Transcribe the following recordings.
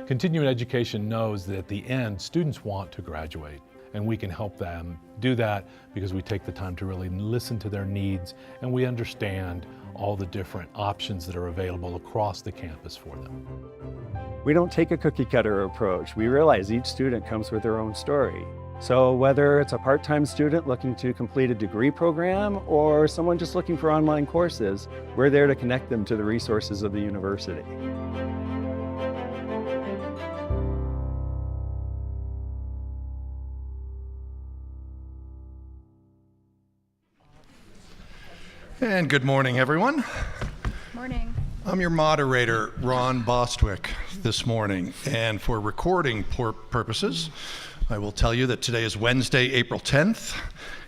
Continuing education knows that at the end, students want to graduate, and we can help them do that because we take the time to really listen to their needs and we understand all the different options that are available across the campus for them. We don't take a cookie cutter approach. We realize each student comes with their own story. So whether it's a part-time student looking to complete a degree program or someone just looking for online courses, we're there to connect them to the resources of the university. And good morning, everyone. Morning. I'm your moderator, Ron Bostwick, this morning. And for recording purposes, I will tell you that today is Wednesday, April 10th.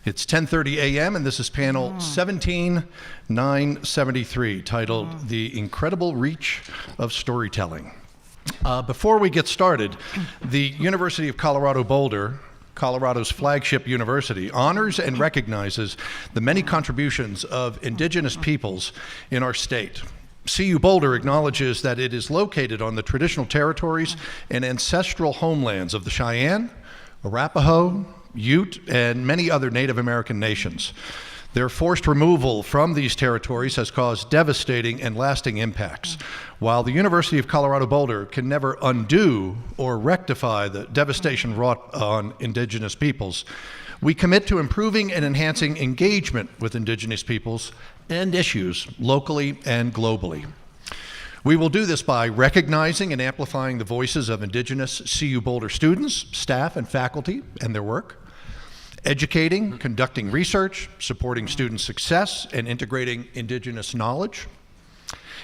It's 10:30 a.m. and this is panel 17973, titled The Incredible Reach of Storytelling. Before we get started, the University of Colorado Boulder, Colorado's flagship university, honors and recognizes the many contributions of indigenous peoples in our state. CU Boulder acknowledges that it is located on the traditional territories and ancestral homelands of the Cheyenne, Arapaho, Ute, and many other Native American nations. Their forced removal from these territories has caused devastating and lasting impacts. While the University of Colorado Boulder can never undo or rectify the devastation wrought on indigenous peoples, we commit to improving and enhancing engagement with indigenous peoples and issues locally and globally. We will do this by recognizing and amplifying the voices of indigenous CU Boulder students, staff, and faculty and their work, educating, conducting research, supporting student success, and integrating indigenous knowledge,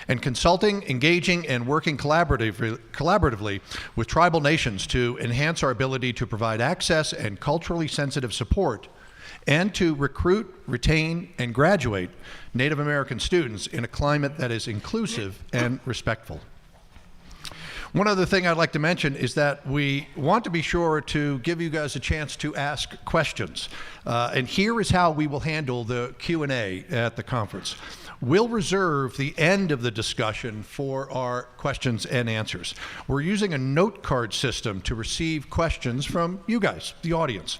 and consulting, engaging, and working collaboratively with tribal nations to enhance our ability to provide access and culturally sensitive support, and to recruit, retain, and graduate Native American students in a climate that is inclusive and respectful. One other thing I'd like to mention is that we want to be sure to give you guys a chance to ask questions. And here is how we will handle the Q&A at the conference. We'll reserve the end of the discussion for our questions and answers. We're using a note card system to receive questions from you guys, the audience.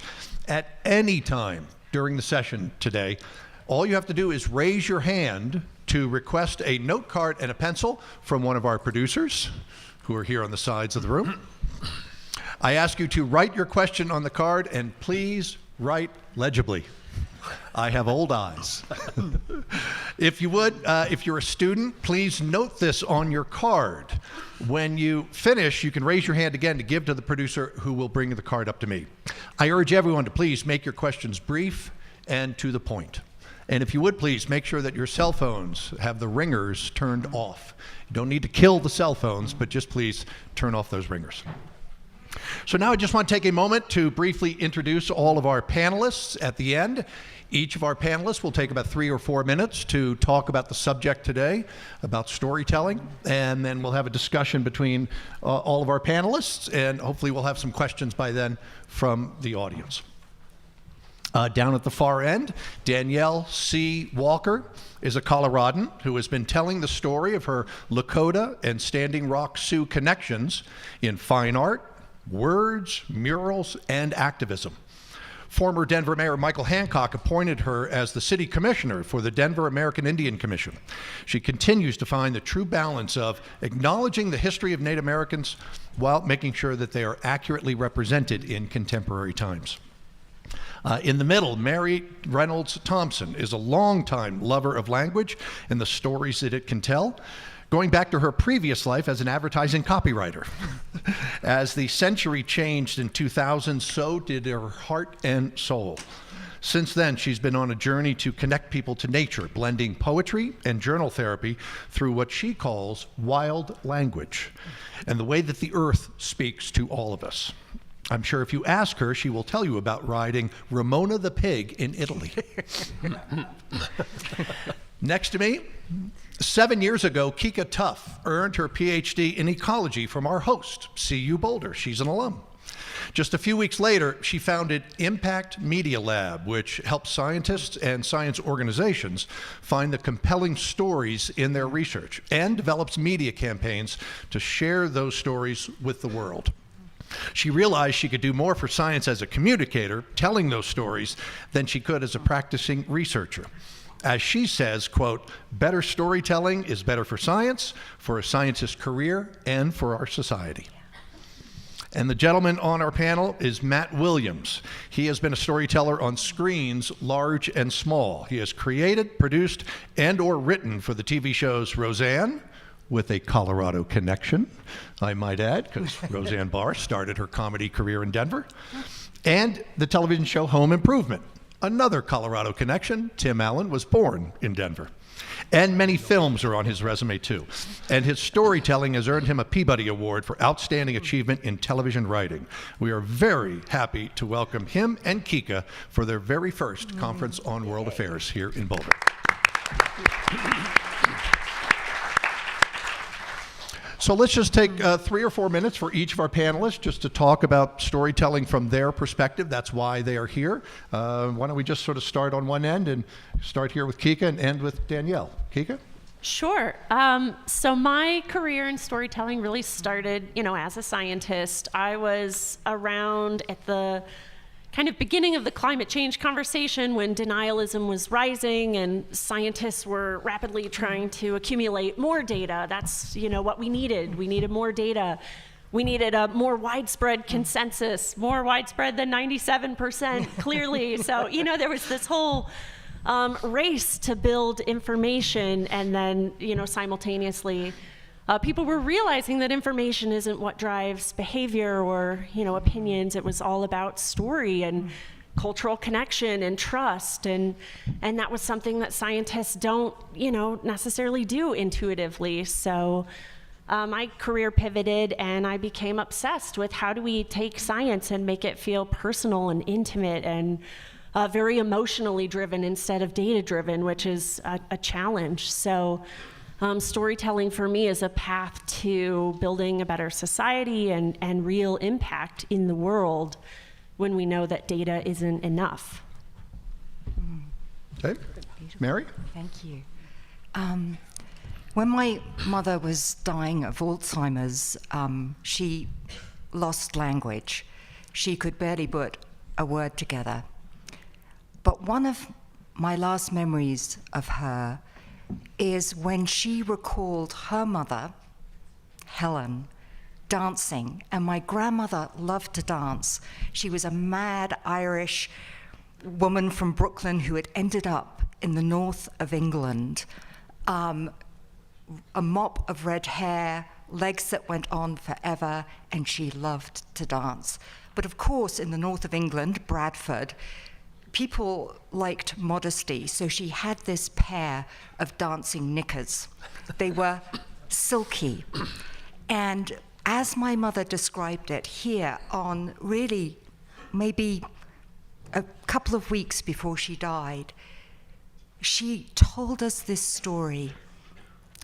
At any time during the session today, all you have to do is raise your hand to request a note card and a pencil from one of our producers, who are here on the sides of the room. I ask you to write your question on the card and please write legibly. I have old eyes. If you would, if you're a student, please note this on your card. When you finish, you can raise your hand again to give to the producer who will bring the card up to me. I urge everyone to please make your questions brief and to the point. And if you would please make sure that your cell phones have the ringers turned off. You don't need to kill the cell phones, but just please turn off those ringers. So now I just want to take a moment to briefly introduce all of our panelists at the end. Each of our panelists will take about 3 or 4 minutes to talk about the subject today, about storytelling, and then we'll have a discussion between all of our panelists, and hopefully we'll have some questions by then from the audience. Down at the far end, Danielle C. Walker is a Coloradan who has been telling the story of her Lakota and Standing Rock Sioux connections in fine art, words, murals, and activism. Former Denver Mayor Michael Hancock appointed her as the city commissioner for the Denver American Indian Commission. She continues to find the true balance of acknowledging the history of Native Americans while making sure that they are accurately represented in contemporary times. In the middle, Mary Reynolds Thompson is a longtime lover of language and the stories that it can tell, going back to her previous life as an advertising copywriter. As the century changed in 2000, so did her heart and soul. Since then, she's been on a journey to connect people to nature, blending poetry and journal therapy through what she calls wild language, and the way that the earth speaks to all of us. I'm sure if you ask her, she will tell you about riding Ramona the pig in Italy. Next to me, 7 years ago, Kika Tuff earned her PhD in ecology from our host, CU Boulder. She's an alum. Just a few weeks later, she founded Impact Media Lab, which helps scientists and science organizations find the compelling stories in their research and develops media campaigns to share those stories with the world. She realized she could do more for science as a communicator, telling those stories, than she could as a practicing researcher. As she says, quote, "Better storytelling is better for science, for a scientist's career, and for our society." And the gentleman on our panel is Matt Williams. He has been a storyteller on screens large and small. He has created, produced, and or written for the TV shows Roseanne, with a Colorado connection, I might add, because Roseanne Barr started her comedy career in Denver, and the television show Home Improvement, another Colorado connection. Tim Allen was born in Denver. And many films are on his resume too. And his storytelling has earned him a Peabody Award for Outstanding Achievement in Television Writing. We are very happy to welcome him and Kika for their very first Conference on World Affairs here in Boulder. So let's just take 3 or 4 minutes for each of our panelists just to talk about storytelling from their perspective. That's why they are here. Why don't we just sort of start on one end and start here with Kika and end with Danielle. Kika? Sure. So my career in storytelling really started, as a scientist. I was around at the kind of beginning of the climate change conversation when denialism was rising and scientists were rapidly trying to accumulate more data. That's, what we needed. We needed more data. We needed a more widespread consensus, more widespread than 97%, clearly. So, there was this whole race to build information, and then, simultaneously, people were realizing that information isn't what drives behavior or, opinions. It was all about story and cultural connection and trust, and that was something that scientists don't, necessarily do intuitively. So my career pivoted, and I became obsessed with how do we take science and make it feel personal and intimate and very emotionally driven instead of data driven, which is a challenge. So storytelling for me is a path to building a better society and real impact in the world when we know that data isn't enough. Okay. Mary? Thank you. When my mother was dying of Alzheimer's, she lost language. She could barely put a word together. But one of my last memories of her is when she recalled her mother, Helen, dancing. And my grandmother loved to dance. She was a mad Irish woman from Brooklyn who had ended up in the north of England. A mop of red hair, legs that went on forever, and she loved to dance. But of course, in the north of England, Bradford, people liked modesty, so she had this pair of dancing knickers. They were silky. And as my mother described it here on really maybe a couple of weeks before she died, she told us this story.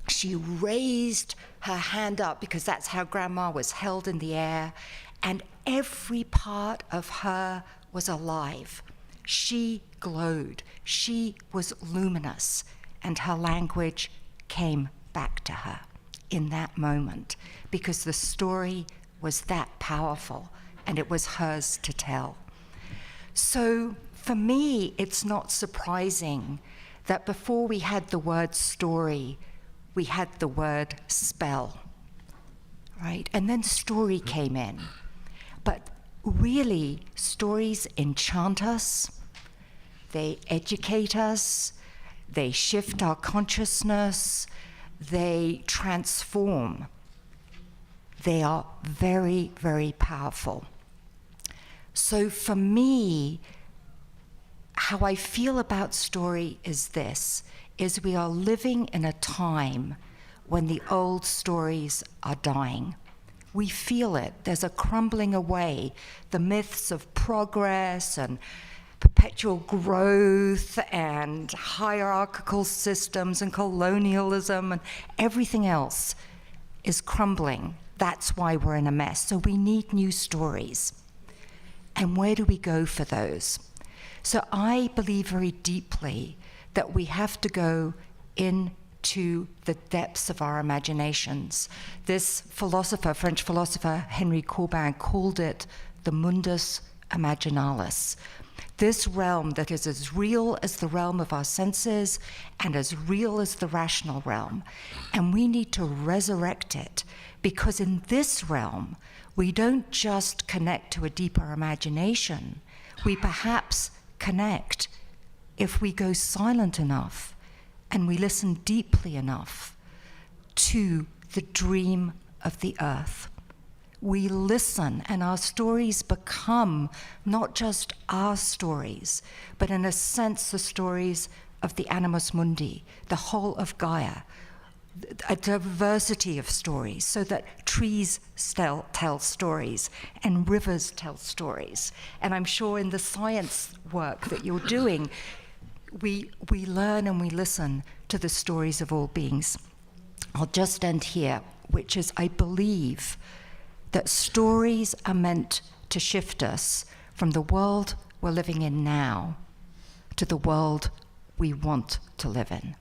She raised her hand up because that's how Grandma was held in the air, and every part of her was alive. She glowed, she was luminous, and her language came back to her in that moment because the story was that powerful and it was hers to tell. So for me, it's not surprising that before we had the word story, we had the word spell, right? And then story came in. But really, stories enchant us, they educate us, they shift our consciousness, they transform. They are very, very powerful. So for me, how I feel about story is this, is we are living in a time when the old stories are dying. We feel it. There's a crumbling away. The myths of progress and perpetual growth and hierarchical systems and colonialism and everything else is crumbling. That's why we're in a mess. So we need new stories. And where do we go for those? So I believe very deeply that we have to go into the depths of our imaginations. This philosopher, French philosopher Henry Corbin, called it the mundus imaginalis. This realm that is as real as the realm of our senses and as real as the rational realm. And we need to resurrect it, because in this realm, we don't just connect to a deeper imagination. We perhaps connect if we go silent enough and we listen deeply enough to the dream of the earth. We listen, and our stories become not just our stories, but in a sense the stories of the animus mundi, the whole of Gaia, a diversity of stories, so that trees tell stories and rivers tell stories. And I'm sure in the science work that you're doing, we learn and we listen to the stories of all beings. I'll just end here, which is, I believe that stories are meant to shift us from the world we're living in now to the world we want to live in.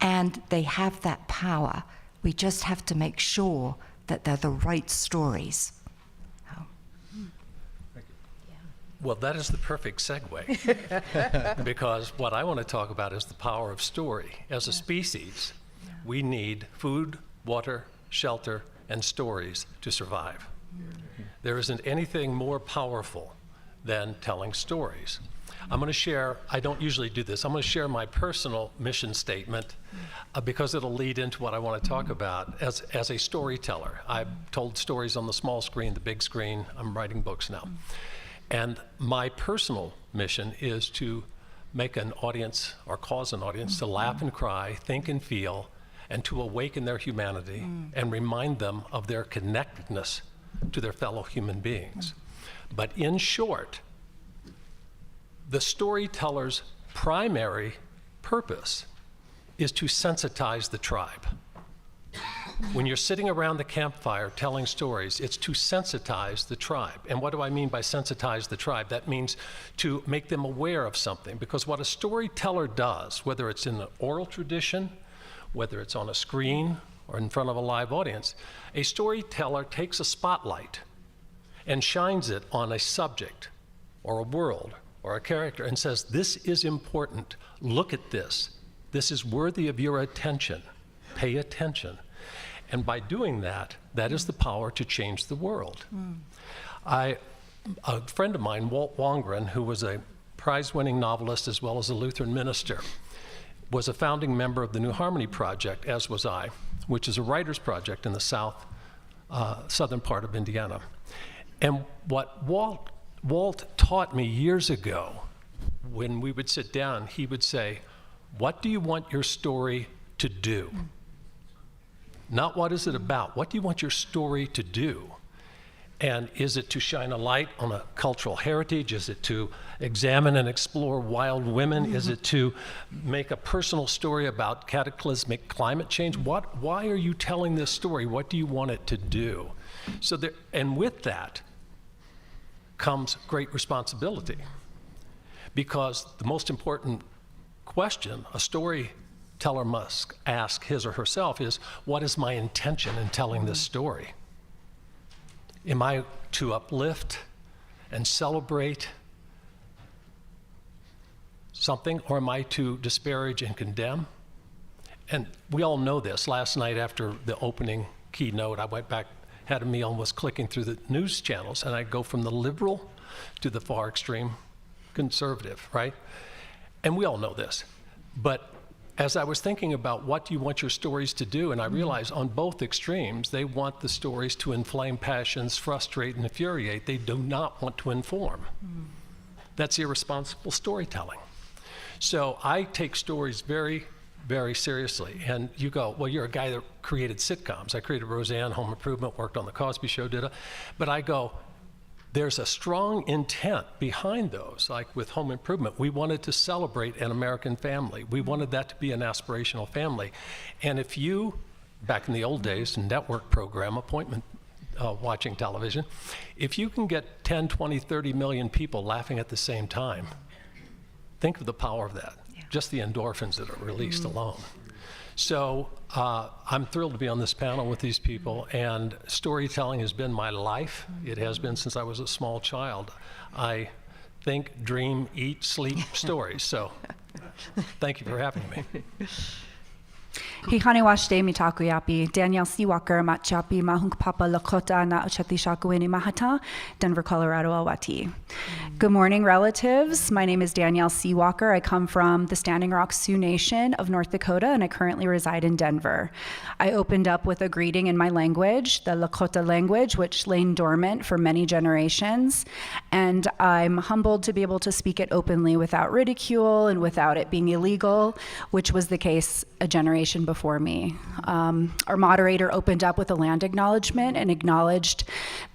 And they have that power. We just have to make sure that they're the right stories. Well, that is the perfect segue, because what I want to talk about is the power of story. As a species, we need food, water, shelter, and stories to survive. There isn't anything more powerful than telling stories. I'm going to share, I don't usually do this, I'm going to share my personal mission statement because it'll lead into what I want to talk about. As a storyteller, I've told stories on the small screen, the big screen. I'm writing books now. And my personal mission is to make an audience, or cause an audience, to laugh and cry, think and feel, and to awaken their humanity and remind them of their connectedness to their fellow human beings. But in short, the storyteller's primary purpose is to sensitize the tribe. When you're sitting around the campfire telling stories, it's to sensitize the tribe. And what do I mean by sensitize the tribe? That means to make them aware of something. Because what a storyteller does, whether it's in the oral tradition, whether it's on a screen or in front of a live audience, a storyteller takes a spotlight and shines it on a subject or a world or a character and says, this is important, look at this. This is worthy of your attention, pay attention. And by doing that, that is the power to change the world. A friend of mine, Walt Wongren, who was a prize-winning novelist as well as a Lutheran minister, was a founding member of the New Harmony Project, as was I, which is a writer's project in the southern part of Indiana. And what Walt taught me years ago, when we would sit down, he would say, what do you want your story to do? Not what is it about, what do you want your story to do? And is it to shine a light on a cultural heritage? Is it to examine and explore wild women? Is it to make a personal story about cataclysmic climate change? Why are you telling this story? What do you want it to do? So there, and with that comes great responsibility, because the most important question a storyteller must ask his or herself is, what is my intention in telling this story? Am I to uplift and celebrate something, or am I to disparage and condemn? And we all know this. Last night after the opening keynote, I went back, had a meal, and was clicking through the news channels, and I go from the liberal to the far extreme conservative, right? And we all know this. But as I was thinking about what do you want your stories to do, and I realized on both extremes, they want the stories to inflame passions, frustrate, and infuriate. They do not want to inform. That's irresponsible storytelling. So I take stories very, very seriously. And you go, well, you're a guy that created sitcoms. I created Roseanne, Home Improvement, worked on The Cosby Show, but I go, there's a strong intent behind those. Like with home improvement, we wanted to celebrate an American family. We wanted that to be an aspirational family. And if you, back in the old days, network program, appointment watching television, if you can get 10, 20, 30 million people laughing at the same time, think of the power of that. Just the endorphins that are released alone. So I'm thrilled to be on this panel with these people, and storytelling has been my life. It has been since I was a small child. I think, dream, eat, sleep stories. So thank you for having me. Hihane washte mitaku yapi, Danielle C. Walker, matchapi mahunk papa lakota na uchati shakuini mahata, Denver, Colorado, Awati. Good morning, relatives. My name is Danielle C. Walker. I come from the Standing Rock Sioux Nation of North Dakota, and I currently reside in Denver. I opened up with a greeting in my language, the Lakota language, which lain dormant for many generations, and I'm humbled to be able to speak it openly without ridicule and without it being illegal, which was the case a generation before me. Our moderator opened up with a land acknowledgement and acknowledged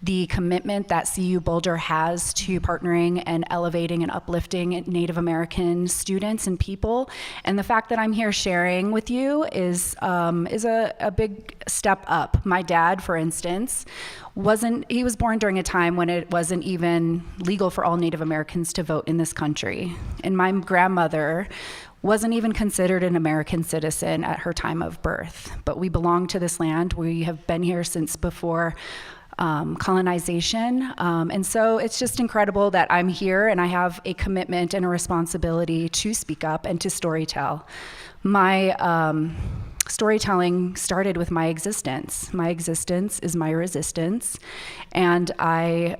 the commitment that CU Boulder has to partnering and elevating and uplifting Native American students and people. And the fact that I'm here sharing with you is a big step up. My dad, for instance, he was born during a time when it wasn't even legal for all Native Americans to vote in this country. And my grandmother wasn't even considered an American citizen at her time of birth. But we belong to this land. We have been here since before colonization. And so it's just incredible that I'm here and I have a commitment and a responsibility to speak up and to storytell. My storytelling started with my existence. My existence is my resistance. And I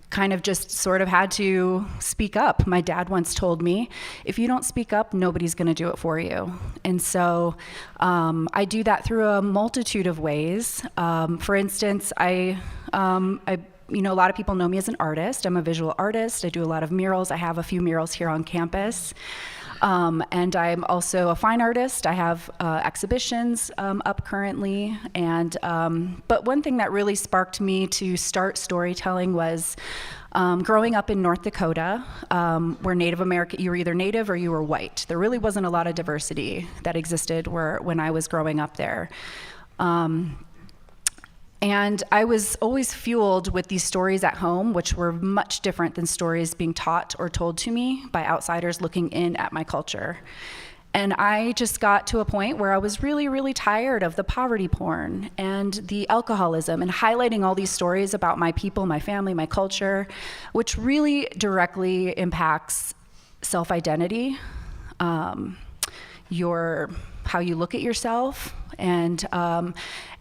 kind of just sort of had to speak up. My dad once told me, if you don't speak up, nobody's going to do it for you. And so I do that through a multitude of ways. For instance, a lot of people know me as an artist. I'm a visual artist. I do a lot of murals. I have a few murals here on campus. And I'm also a fine artist. I have exhibitions up currently. And but one thing that really sparked me to start storytelling was growing up in North Dakota, where Native American, you were either Native or you were white. There really wasn't a lot of diversity that existed when I was growing up there. And I was always fueled with these stories at home, which were much different than stories being taught or told to me by outsiders looking in at my culture. And I just got to a point where I was really, really tired of the poverty porn and the alcoholism and highlighting all these stories about my people, my family, my culture, which really directly impacts self-identity, how you look at yourself. And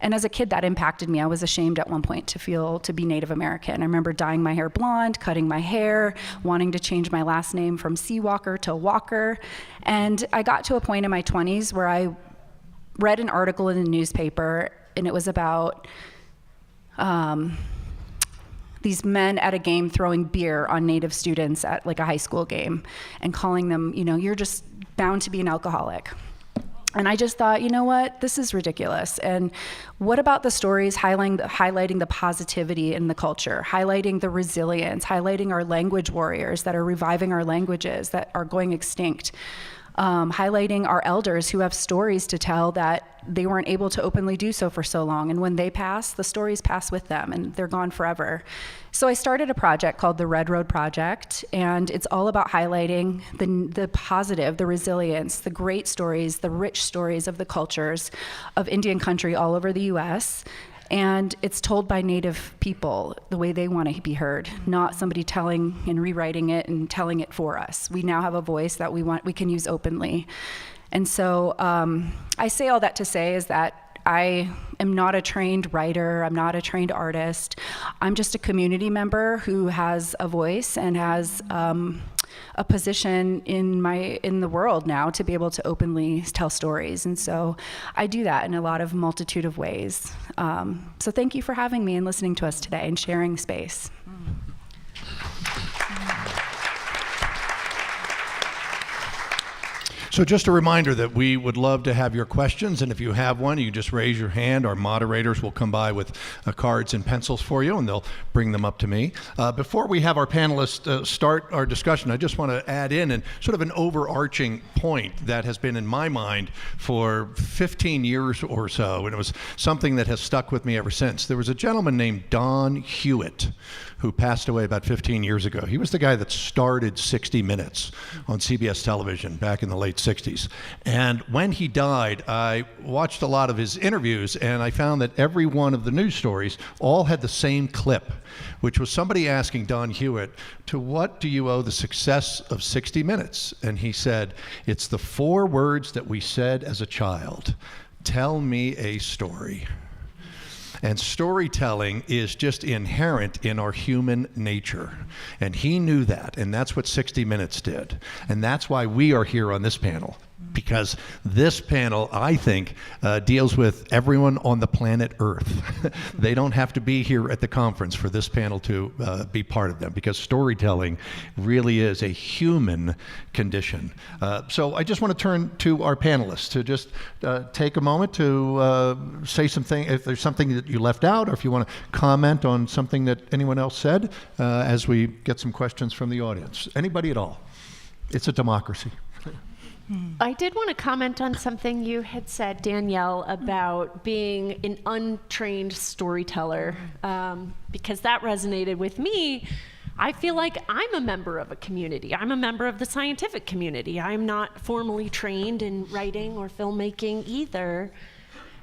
as a kid, that impacted me. I was ashamed at one point to be Native American. I remember dyeing my hair blonde, cutting my hair, wanting to change my last name from C. Walker to Walker. And I got to a point in my 20s where I read an article in the newspaper, and it was about these men at a game throwing beer on Native students at like a high school game and calling them, you're just bound to be an alcoholic. And I just thought, you know what, this is ridiculous. And what about the stories highlighting the positivity in the culture, highlighting the resilience, highlighting our language warriors that are reviving our languages that are going extinct, highlighting our elders who have stories to tell that they weren't able to openly do so for so long. And when they pass, the stories pass with them and they're gone forever. So I started a project called the Red Road Project, and it's all about highlighting the positive, the resilience, the great stories, the rich stories of the cultures of Indian country all over the US. And it's told by Native people the way they want to be heard, not somebody telling and rewriting it and telling it for us. We now have a voice that we can use openly. And so I say all that to say is that I am not a trained writer, I'm not a trained artist. I'm just a community member who has a voice and has a position in the world now to be able to openly tell stories. And so I do that in a lot of multitude of ways. So thank you for having me and listening to us today and sharing space. So just a reminder that we would love to have your questions, and if you have one, you just raise your hand. Our moderators will come by with cards and pencils for you, and they'll bring them up to me. Before we have our panelists start our discussion, I just want to add in and sort of an overarching point that has been in my mind for 15 years or so, and it was something that has stuck with me ever since. There was a gentleman named Don Hewitt who passed away about 15 years ago. He was the guy that started 60 Minutes on CBS television back in the late 60s. And when he died, I watched a lot of his interviews, and I found that every one of the news stories all had the same clip, which was somebody asking Don Hewitt, to what do you owe the success of 60 Minutes? And he said, it's the 4 words that we said as a child: tell me a story. And storytelling is just inherent in our human nature. And he knew that, and that's what 60 Minutes did. And that's why we are here on this panel, because this panel, I think, deals with everyone on the planet Earth. They don't have to be here at the conference for this panel to be part of them, because storytelling really is a human condition. So I just want to turn to our panelists to just take a moment to say something, if there's something that you left out, or if you want to comment on something that anyone else said, as we get some questions from the audience. Anybody at all? It's a democracy. I did want to comment on something you had said, Danielle, about being an untrained storyteller, because that resonated with me. I feel like I'm a member of a community. I'm a member of the scientific community. I'm not formally trained in writing or filmmaking either.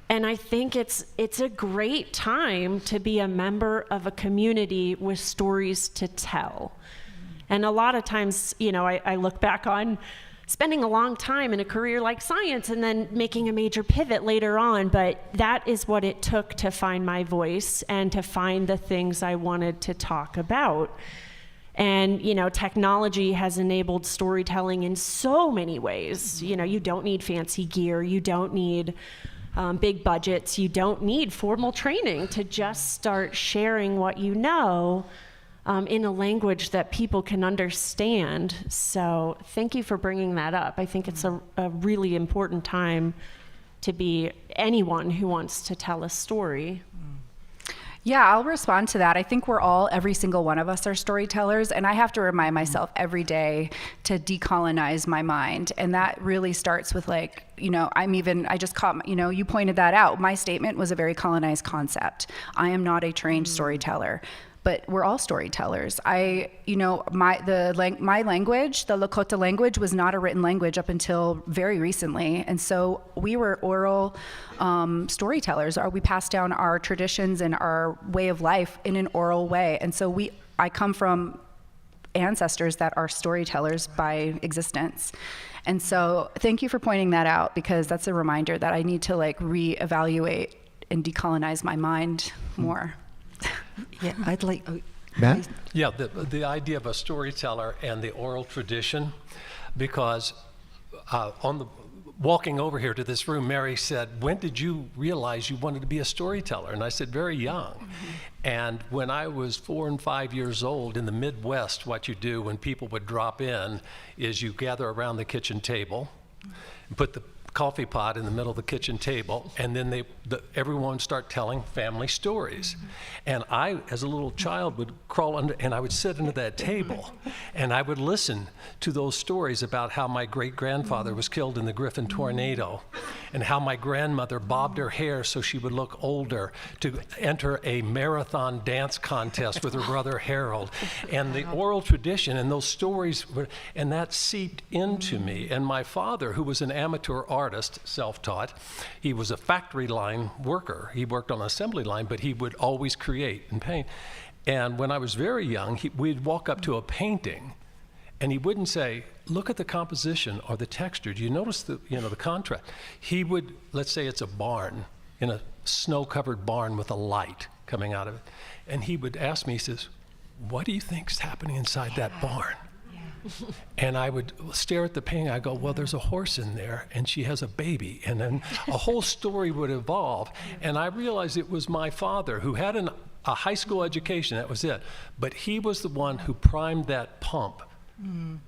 And I think it's a great time to be a member of a community with stories to tell. And a lot of times, you know, I look back on spending a long time in a career like science and then making a major pivot later on, but that is what it took to find my voice and to find the things I wanted to talk about. And, you know, technology has enabled storytelling in so many ways. You know, you don't need fancy gear, you don't need big budgets, you don't need formal training to just start sharing what you know in a language that people can understand. So thank you for bringing that up. I think it's a really important time to be anyone who wants to tell a story. Yeah, I'll respond to that. I think every single one of us are storytellers, and I have to remind myself every day to decolonize my mind. And that really starts with, like, you know, I just caught, you know, you pointed that out. My statement was a very colonized concept. I am not a trained storyteller. But we're all storytellers. My language, the Lakota language, was not a written language up until very recently. And so we were oral storytellers. We passed down our traditions and our way of life in an oral way. And so I come from ancestors that are storytellers by existence. And so thank you for pointing that out, because that's a reminder that I need to reevaluate and decolonize my mind more. Yeah, I'd like... Matt? Yeah, the idea of a storyteller and the oral tradition, because walking over here to this room, Mary said, when did you realize you wanted to be a storyteller? And I said, very young. Mm-hmm. And when I was 4 and 5 years old in the Midwest, what you do when people would drop in is you gather around the kitchen table and put the coffee pot in the middle of the kitchen table, and then everyone start telling family stories. Mm-hmm. And I, as a little child, would crawl under, and I would sit under that table, and I would listen to those stories about how my great-grandfather was killed in the Griffin tornado, and how my grandmother bobbed her hair so she would look older to enter a marathon dance contest with her brother Harold. And the oral tradition and those stories, and that seeped into me. And my father, who was an amateur artist, self-taught, he was a factory line worker. He worked on an assembly line, but he would always create and paint. And when I was very young, we'd walk up to a painting, and he wouldn't say, look at the composition or the texture. Do you notice the contrast? He would, let's say it's a barn, in a snow-covered barn with a light coming out of it. And he would ask me, he says, what do you think's happening inside that barn? And I would stare at the painting. I go, well, there's a horse in there, and she has a baby. And then a whole story would evolve. And I realized it was my father, who had a high school education, that was it. But he was the one who primed that pump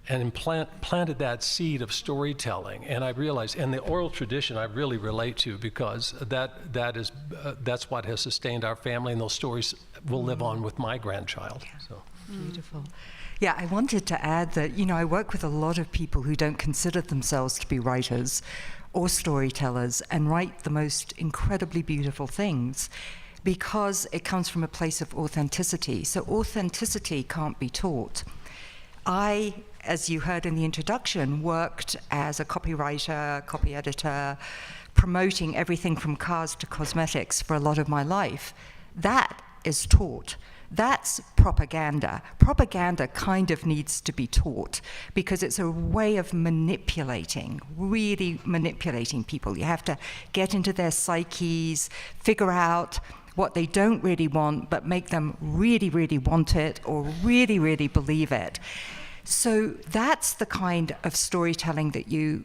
and planted that seed of storytelling. And I realized, and the oral tradition I really relate to, because that's what has sustained our family, and those stories will live on with my grandchild. So. Beautiful. Yeah, I wanted to add that, I work with a lot of people who don't consider themselves to be writers or storytellers and write the most incredibly beautiful things because it comes from a place of authenticity. So authenticity can't be taught. I, as you heard in the introduction, worked as a copywriter, copy editor, promoting everything from cars to cosmetics for a lot of my life. That is taught. That's propaganda. Propaganda kind of needs to be taught because it's a way of really manipulating people. You have to get into their psyches, figure out what they don't really want, but make them really, really want it or really, really believe it. So that's the kind of storytelling that you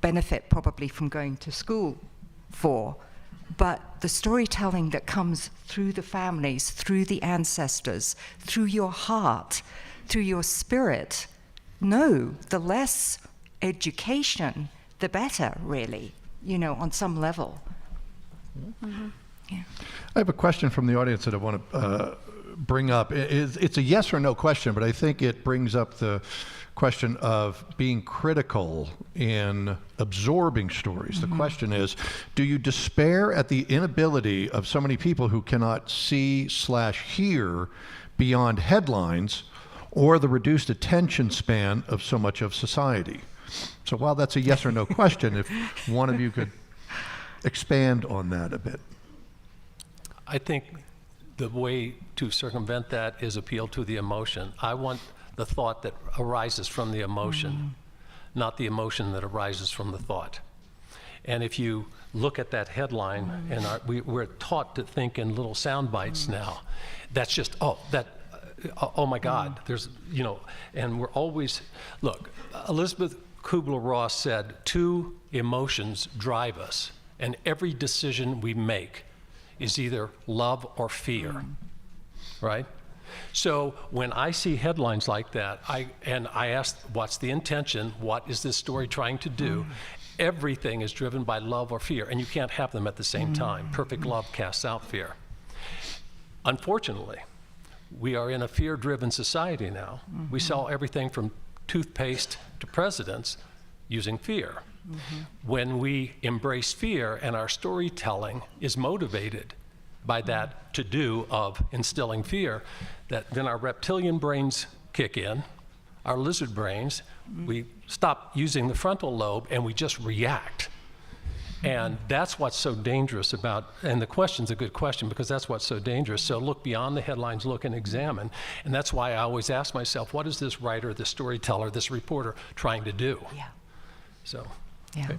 benefit probably from going to school for. But the storytelling that comes through the families, through the ancestors, through your heart, through your spirit, no, the less education, the better, really, on some level. Mm-hmm. Yeah. I have a question from the audience that I want to bring up. It's a yes or no question, but I think it brings up the question of being critical in absorbing stories. The question is, do you despair at the inability of so many people who cannot see/hear beyond headlines, or the reduced attention span of so much of society? So while that's a yes or no question, if one of you could expand on that a bit. I think the way to circumvent that is appeal to the emotion. I want the thought that arises from the emotion, not the emotion that arises from the thought. And if you look at that headline, and we're taught to think in little sound bites now, that's just, oh my God, there's, and we're always, look, Elizabeth Kubler-Ross said, 2 emotions drive us, and every decision we make is either love or fear, right? So when I see headlines like that, I ask, what's the intention? What is this story trying to do? Everything is driven by love or fear, and you can't have them at the same time. Perfect love casts out fear. Unfortunately, we are in a fear-driven society now. We sell everything from toothpaste to presidents using fear. When we embrace fear and our storytelling is motivated by that to-do of instilling fear, then our reptilian brains kick in, our lizard brains, we stop using the frontal lobe and we just react. And that's what's so dangerous about, and the question's a good question because that's what's so dangerous. So look beyond the headlines, look and examine. And that's why I always ask myself, what is this writer, this storyteller, this reporter trying to do? Yeah. So. Yeah. Okay.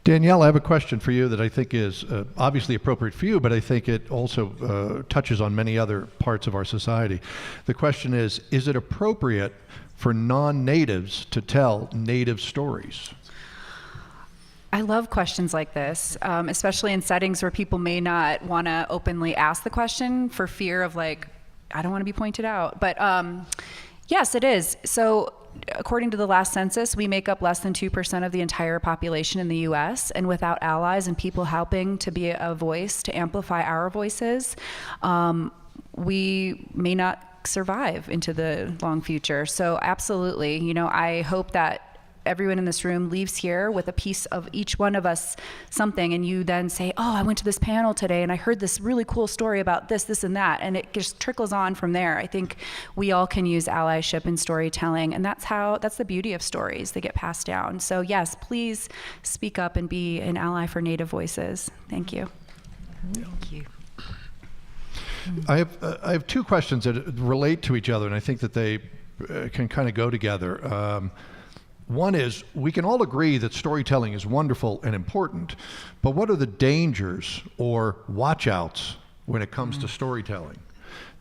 Danielle, I have a question for you that I think is obviously appropriate for you, but I think it also touches on many other parts of our society. The question is it appropriate for non-natives to tell native stories? I love questions like this, especially in settings where people may not want to openly ask the question for fear of I don't want to be pointed out. But yes, it is. So according to the last census, we make up less than 2% of the entire population in the US, and without allies and people helping to be a voice, to amplify our voices, we may not survive into the long future. So absolutely, I hope that everyone in this room leaves here with a piece of each one of us something, and you then say, oh, I went to this panel today and I heard this really cool story about this, this, and that, and it just trickles on from there. I think we all can use allyship in storytelling, and that's the beauty of stories. They get passed down. So yes, please speak up and be an ally for Native voices. Thank you. Thank you. I have 2 questions that relate to each other, and I think that they can kind of go together. One is, we can all agree that storytelling is wonderful and important, but what are the dangers or watch-outs when it comes to storytelling?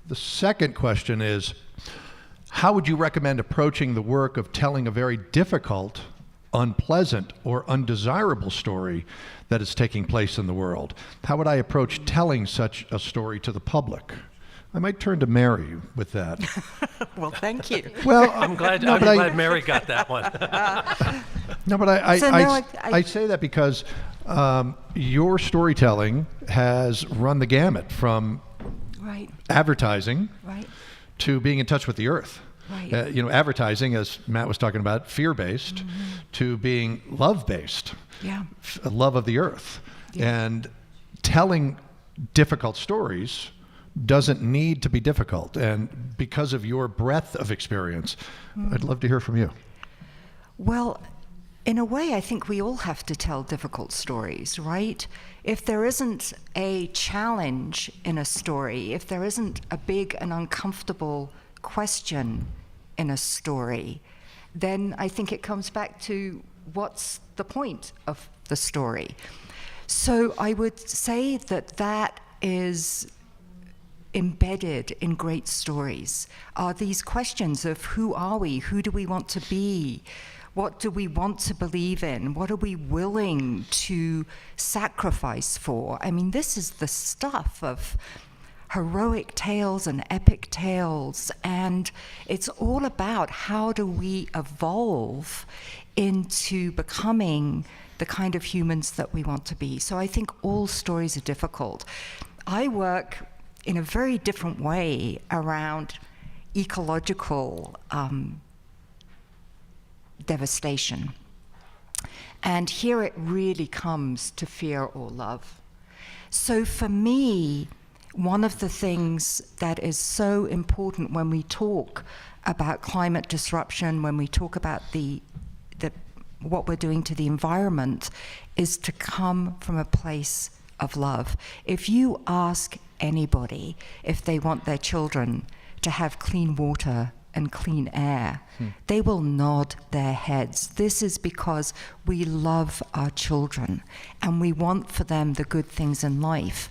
The second question is, how would you recommend approaching the work of telling a very difficult, unpleasant, or undesirable story that is taking place in the world? How would I approach telling such a story to the public? I might turn to Mary with that. Well, thank you. Well, I'm glad Mary got that one. No, but I So say that because your storytelling has run the gamut from Right, advertising right, to being in touch with the earth. right. Advertising, as Matt was talking about, fear-based, to being love-based, Yeah. love of the earth. Yeah. And telling difficult stories doesn't need to be difficult. And because of your breadth of experience, I'd love to hear from you. Well, in a way, I think we all have to tell difficult stories, right? If there isn't a challenge in a story, if there isn't a big and uncomfortable question in a story, then I think it comes back to what's the point of the story. So I would say that is embedded in great stories, are these questions of who are we, who do we want to be, what do we want to believe in, what are we willing to sacrifice for? I mean, this is the stuff of heroic tales and epic tales, and it's all about how do we evolve into becoming the kind of humans that we want to be. So I think all stories are difficult. I work in a very different way around ecological devastation. And here it really comes to fear or love. So for me, one of the things that is so important when we talk about climate disruption, when we talk about what we're doing to the environment, is to come from a place of love. If you ask anybody if they want their children to have clean water and clean air, they will nod their heads. This is because we love our children and we want for them the good things in life.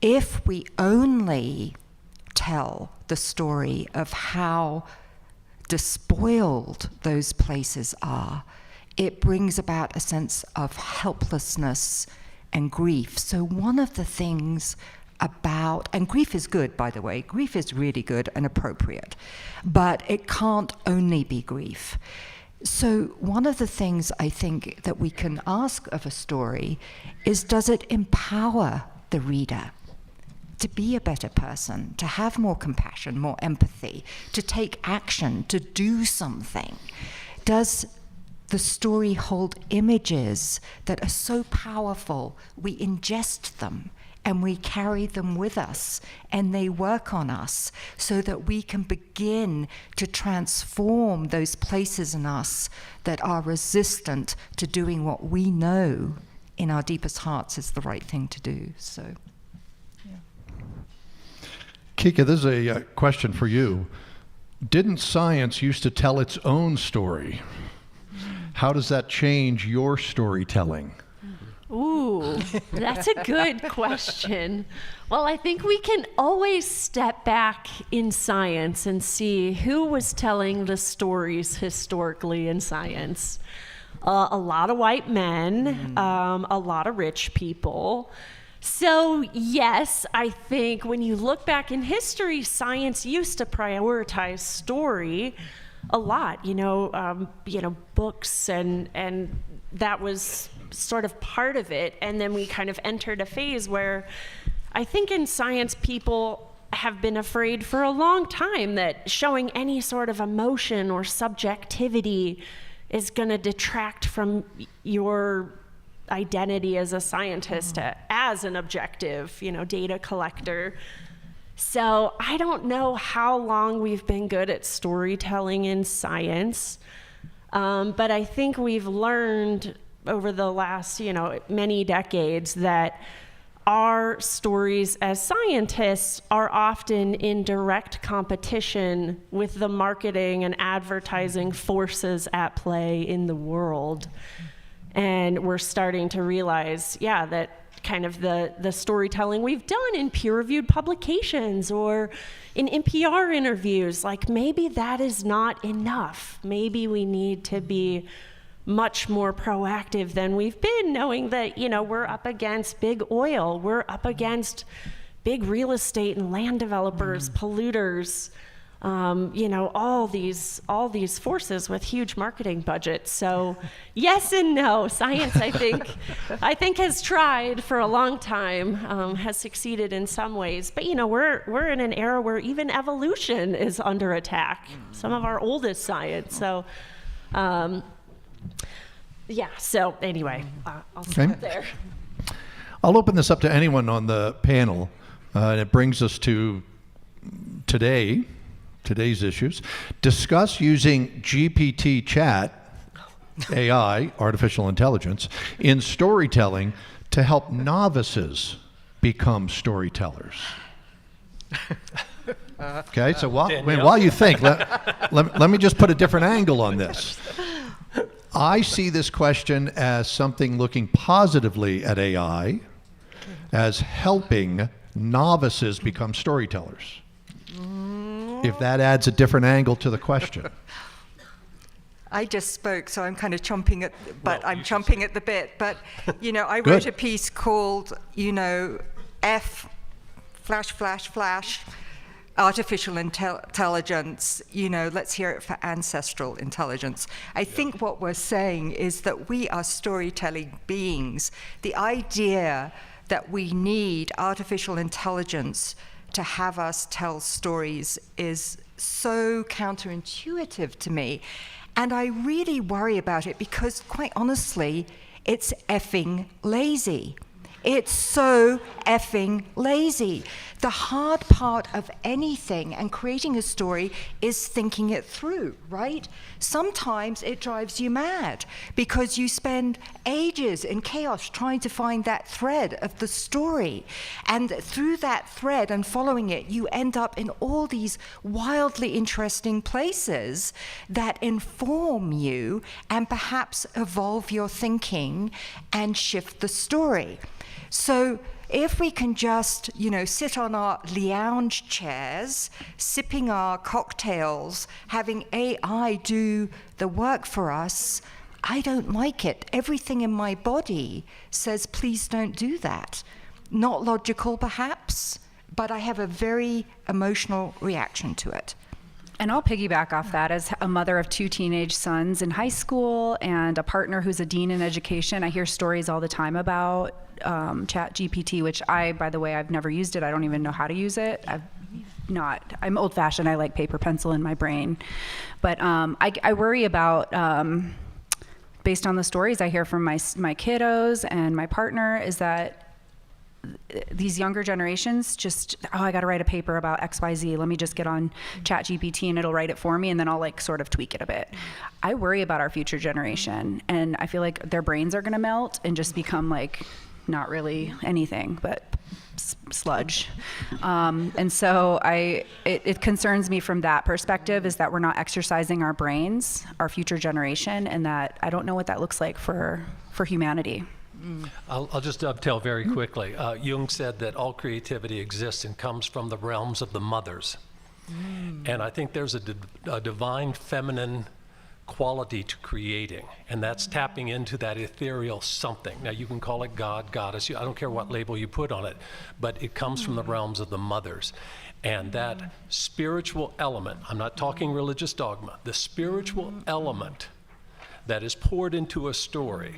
If we only tell the story of how despoiled those places are, it brings about a sense of helplessness and grief. So one of the things about, and grief is good, by the way, grief is really good and appropriate, but it can't only be grief. So one of the things I think that we can ask of a story is, does it empower the reader to be a better person, to have more compassion, more empathy, to take action, to do something? Does the story hold images that are so powerful we ingest them and we carry them with us and they work on us so that we can begin to transform those places in us that are resistant to doing what we know in our deepest hearts is the right thing to do? So, Kika, this is a question for you. Didn't science used to tell its own story? How does that change your storytelling? Ooh, that's a good question. Well, I think we can always step back in science and see who was telling the stories historically in science. A lot of white men, a lot of rich people. So yes, I think when you look back in history, science used to prioritize story a lot, books and that was sort of part of it. And then we kind of entered a phase where I think in science people have been afraid for a long time that showing any sort of emotion or subjectivity is going to detract from your identity as a scientist, as an objective, data collector. So I don't know how long we've been good at storytelling in science, but I think we've learned over the last, many decades that our stories as scientists are often in direct competition with the marketing and advertising forces at play in the world. And we're starting to realize, that kind of the storytelling we've done in peer-reviewed publications or in NPR interviews, like maybe that is not enough. Maybe we need to be much more proactive than we've been, knowing that, we're up against big oil, we're up against big real estate and land developers, polluters, all these forces with huge marketing budgets. So yes and no. Science, I think has tried for a long time, has succeeded in some ways. But we're in an era where even evolution is under attack. Some of our oldest science. So so anyway, I'll stop there. I'll open this up to anyone on the panel, and it brings us to today's issues. Discuss using GPT chat, AI, artificial intelligence, in storytelling to help novices become storytellers. Okay, so while you think, let me just put a different angle on this. I see this question as something looking positively at AI, as helping novices become storytellers. If that adds a different angle to the question. I just spoke, so I'm kind of chomping at the bit. But, I wrote a piece called, F, flash, artificial intelligence, let's hear it for ancestral intelligence. I think what we're saying is that we are storytelling beings. The idea that we need artificial intelligence to have us tell stories is so counterintuitive to me. And I really worry about it because, quite honestly, it's effing lazy. It's so effing lazy. The hard part of anything and creating a story is thinking it through, right? Sometimes it drives you mad because you spend ages in chaos trying to find that thread of the story. And through that thread and following it, you end up in all these wildly interesting places that inform you and perhaps evolve your thinking and shift the story. So if we can just, sit on our lounge chairs, sipping our cocktails, having AI do the work for us, I don't like it. Everything in my body says, please don't do that. Not logical, perhaps, but I have a very emotional reaction to it. And I'll piggyback off that. As a mother of 2 teenage sons in high school and a partner who's a dean in education, I hear stories all the time about Chat GPT, which by the way, I've never used it. I don't even know how to use it. I'm old fashioned. I like paper pencil in my brain. But I worry about, based on the stories I hear from my kiddos and my partner, is that these younger generations just, I got to write a paper about XYZ. Let me just get on Chat GPT and it'll write it for me, and then I'll sort of tweak it a bit. I worry about our future generation, and I feel like their brains are going to melt and just become not really anything but sludge. And so it concerns me from that perspective, is that we're not exercising our brains, our future generation, and that I don't know what that looks like for humanity. I'll just dovetail very quickly. Jung said that all creativity exists and comes from the realms of the mothers. And I think there's a divine feminine quality to creating, and that's tapping into that ethereal something. Now, you can call it God, goddess, I don't care what label you put on it, but it comes from the realms of the mothers. And that spiritual element, I'm not talking religious dogma, the spiritual element that is poured into a story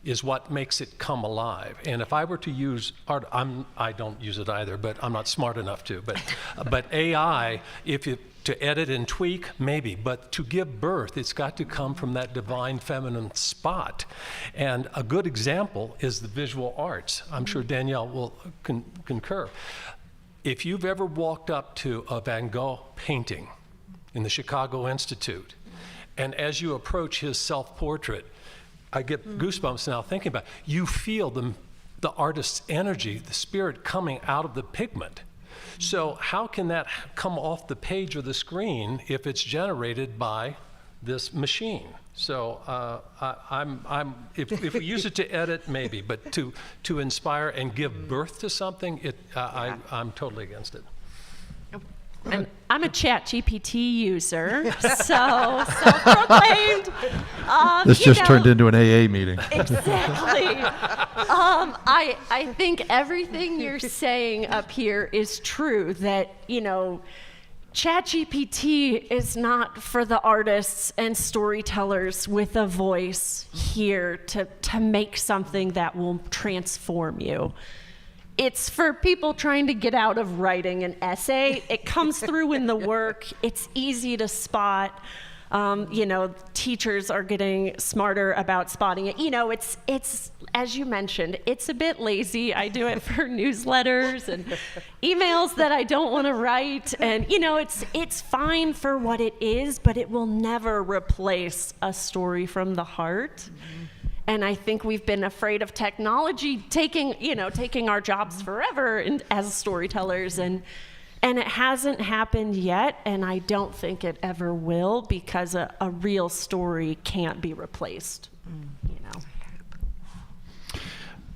is what makes it come alive. And if I were to use art, I don't use it either, but I'm not smart enough to. But AI, to edit and tweak, maybe, but to give birth, it's got to come from that divine feminine spot. And a good example is the visual arts. I'm sure Danielle will concur. If you've ever walked up to a Van Gogh painting in the Chicago Institute, and as you approach his self-portrait, I get goosebumps now thinking about it. You feel the artist's energy, the spirit coming out of the pigment. So how can that come off the page or the screen if it's generated by this machine? So if we use it to edit, maybe, but to inspire and give birth to something, I'm totally against it. And I'm a ChatGPT user, so self-proclaimed. This just turned into an AA meeting. Exactly. I think everything you're saying up here is true, that, ChatGPT is not for the artists and storytellers with a voice here to make something that will transform you. It's for people trying to get out of writing an essay. It comes through in the work. It's easy to spot. Teachers are getting smarter about spotting it. It's as you mentioned, it's a bit lazy. I do it for newsletters and emails that I don't want to write. And, it's fine for what it is, but it will never replace a story from the heart. Mm-hmm. And I think we've been afraid of technology taking our jobs forever as storytellers. And it hasn't happened yet, and I don't think it ever will, because a real story can't be replaced.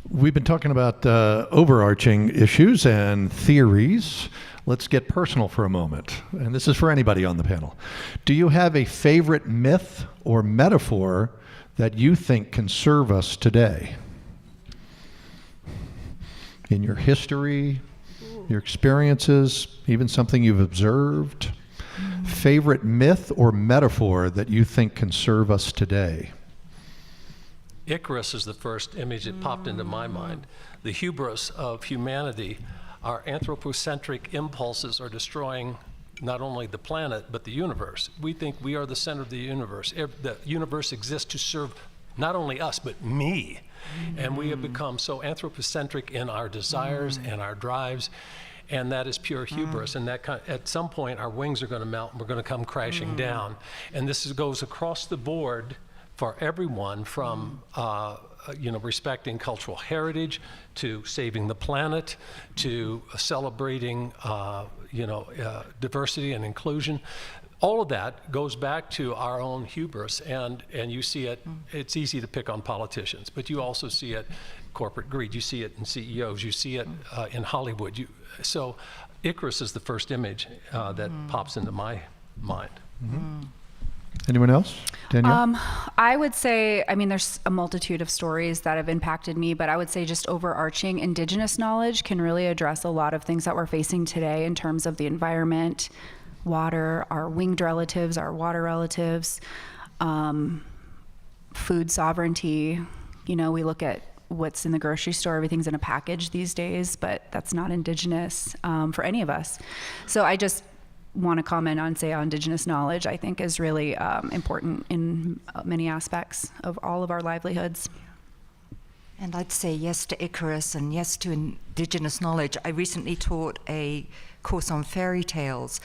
We've been talking about overarching issues and theories. Let's get personal for a moment, and this is for anybody on the panel. Do you have a favorite myth or metaphor that you think can serve us today? In your history, your experiences, even something you've observed? Favorite myth or metaphor that you think can serve us today? Icarus is the first image that popped into my mind. The hubris of humanity, our anthropocentric impulses are destroying not only the planet, but the universe. We think we are the center of the universe. The universe exists to serve not only us, but me. And we have become so anthropocentric in our desires and our drives, and that is pure hubris. And that at some point, our wings are going to melt, and we're going to come crashing down. And this goes across the board for everyone, from respecting cultural heritage, to saving the planet, to celebrating diversity and inclusion. All of that goes back to our own hubris, and you see it. It's easy to pick on politicians, but you also see it corporate greed. You see it in CEOs. You see it in Hollywood. So Icarus is the first image that pops into my mind. Anyone else? Danielle? I would say, there's a multitude of stories that have impacted me, but I would say just overarching Indigenous knowledge can really address a lot of things that we're facing today in terms of the environment, water, our winged relatives, our water relatives, food sovereignty. We look at what's in the grocery store, everything's in a package these days, but that's not Indigenous for any of us. So I just want to comment on, Indigenous knowledge, I think is really important in many aspects of all of our livelihoods. And I'd say yes to Icarus and yes to Indigenous knowledge. I recently taught a course on fairy tales,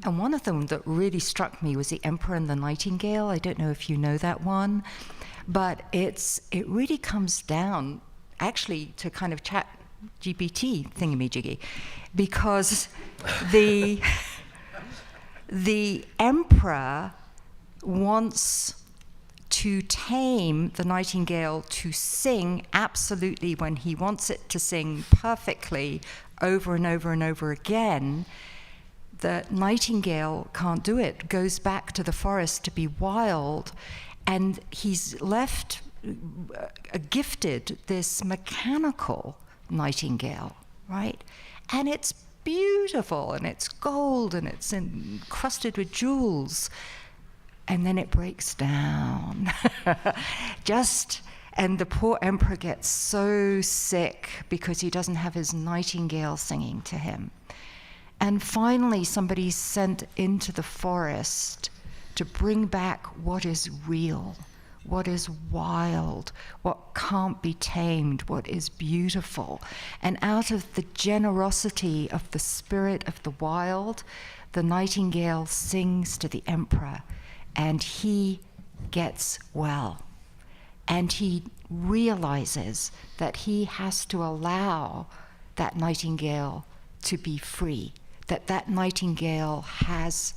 and one of them that really struck me was The Emperor and the Nightingale. I don't know if you know that one, but it really comes down actually to kind of chat GPT thingamajiggy, because the emperor wants to tame the nightingale to sing absolutely when he wants it to sing perfectly over and over and over again. The nightingale can't do it, goes back to the forest to be wild, and he's left gifted this mechanical nightingale, right? And it's beautiful, and it's gold, and it's encrusted with jewels. And then it breaks down. And the poor emperor gets so sick because he doesn't have his nightingale singing to him. And finally, somebody's sent into the forest to bring back what is real, what is wild, what can't be tamed, what is beautiful. And out of the generosity of the spirit of the wild, the nightingale sings to the emperor, and he gets well. And he realizes that he has to allow that nightingale to be free, that nightingale has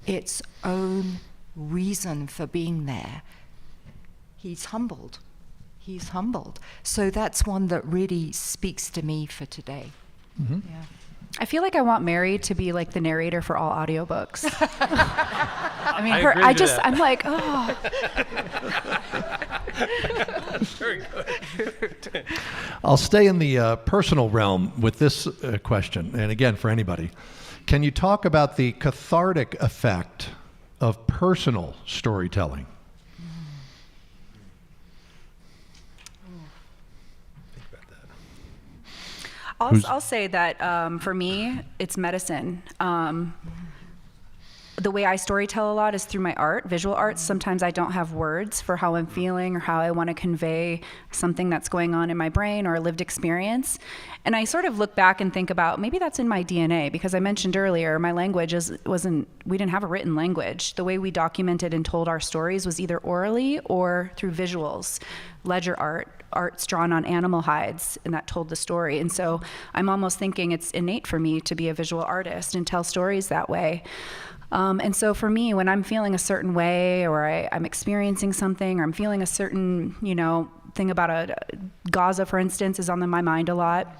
its own reason for being there. He's humbled. So that's one that really speaks to me for today. Mm-hmm. Yeah. I feel like I want Mary to be like the narrator for all audiobooks. I mean, I agree to that. I'm like, oh. Very good. I'll stay in the personal realm with this question, and again, for anybody. Can you talk about the cathartic effect of personal storytelling? I'll say that for me, it's medicine. The way I storytell a lot is through my art, visual arts. Sometimes I don't have words for how I'm feeling or how I want to convey something that's going on in my brain or a lived experience. And I sort of look back and think about maybe that's in my DNA, because I mentioned earlier my language we didn't have a written language. The way we documented and told our stories was either orally or through visuals, ledger arts drawn on animal hides, and that told the story. And so I'm almost thinking it's innate for me to be a visual artist and tell stories that way. And so for me, when I'm feeling a certain way, or I'm experiencing something, or I'm feeling a certain, thing about Gaza, for instance, is on my mind a lot.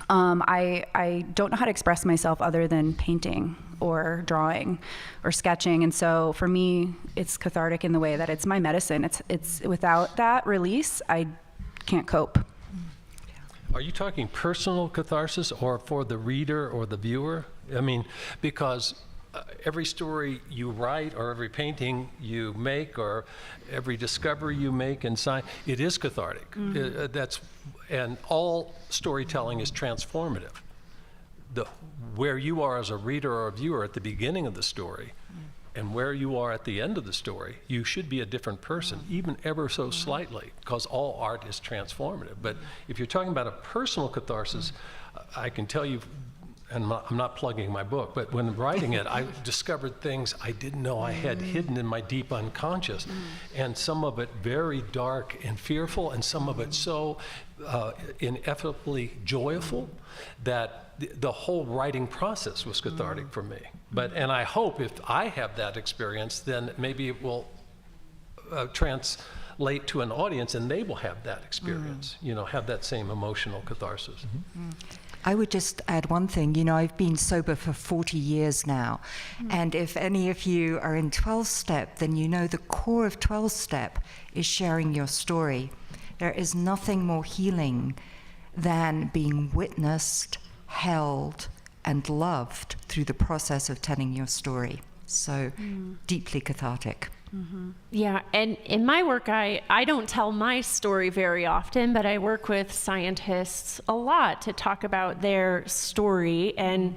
I don't know how to express myself other than painting or drawing or sketching. And so for me, it's cathartic in the way that it's my medicine. It's without that release, I can't cope. Are you talking personal catharsis or for the reader or the viewer? I mean, because every story you write or every painting you make or every discovery you make in science, it is cathartic. And all storytelling is transformative. Where you are as a reader or a viewer at the beginning of the story and where you are at the end of the story, you should be a different person, even ever so slightly, because all art is transformative. But if you're talking about a personal catharsis, I can tell you, and I'm not plugging my book, but when writing it, I discovered things I didn't know I had hidden in my deep unconscious. And some of it very dark and fearful, and some of it so ineffably joyful that the whole writing process was cathartic for me. And I hope if I have that experience, then maybe it will translate to an audience and they will have that experience, have that same emotional catharsis. I would just add one thing. I've been sober for 40 years now. And if any of you are in 12-step, then the core of 12-step is sharing your story. There is nothing more healing than being witnessed, held, and loved through the process of telling your story. So deeply cathartic. Yeah, and in my work, I don't tell my story very often, but I work with scientists a lot to talk about their story, and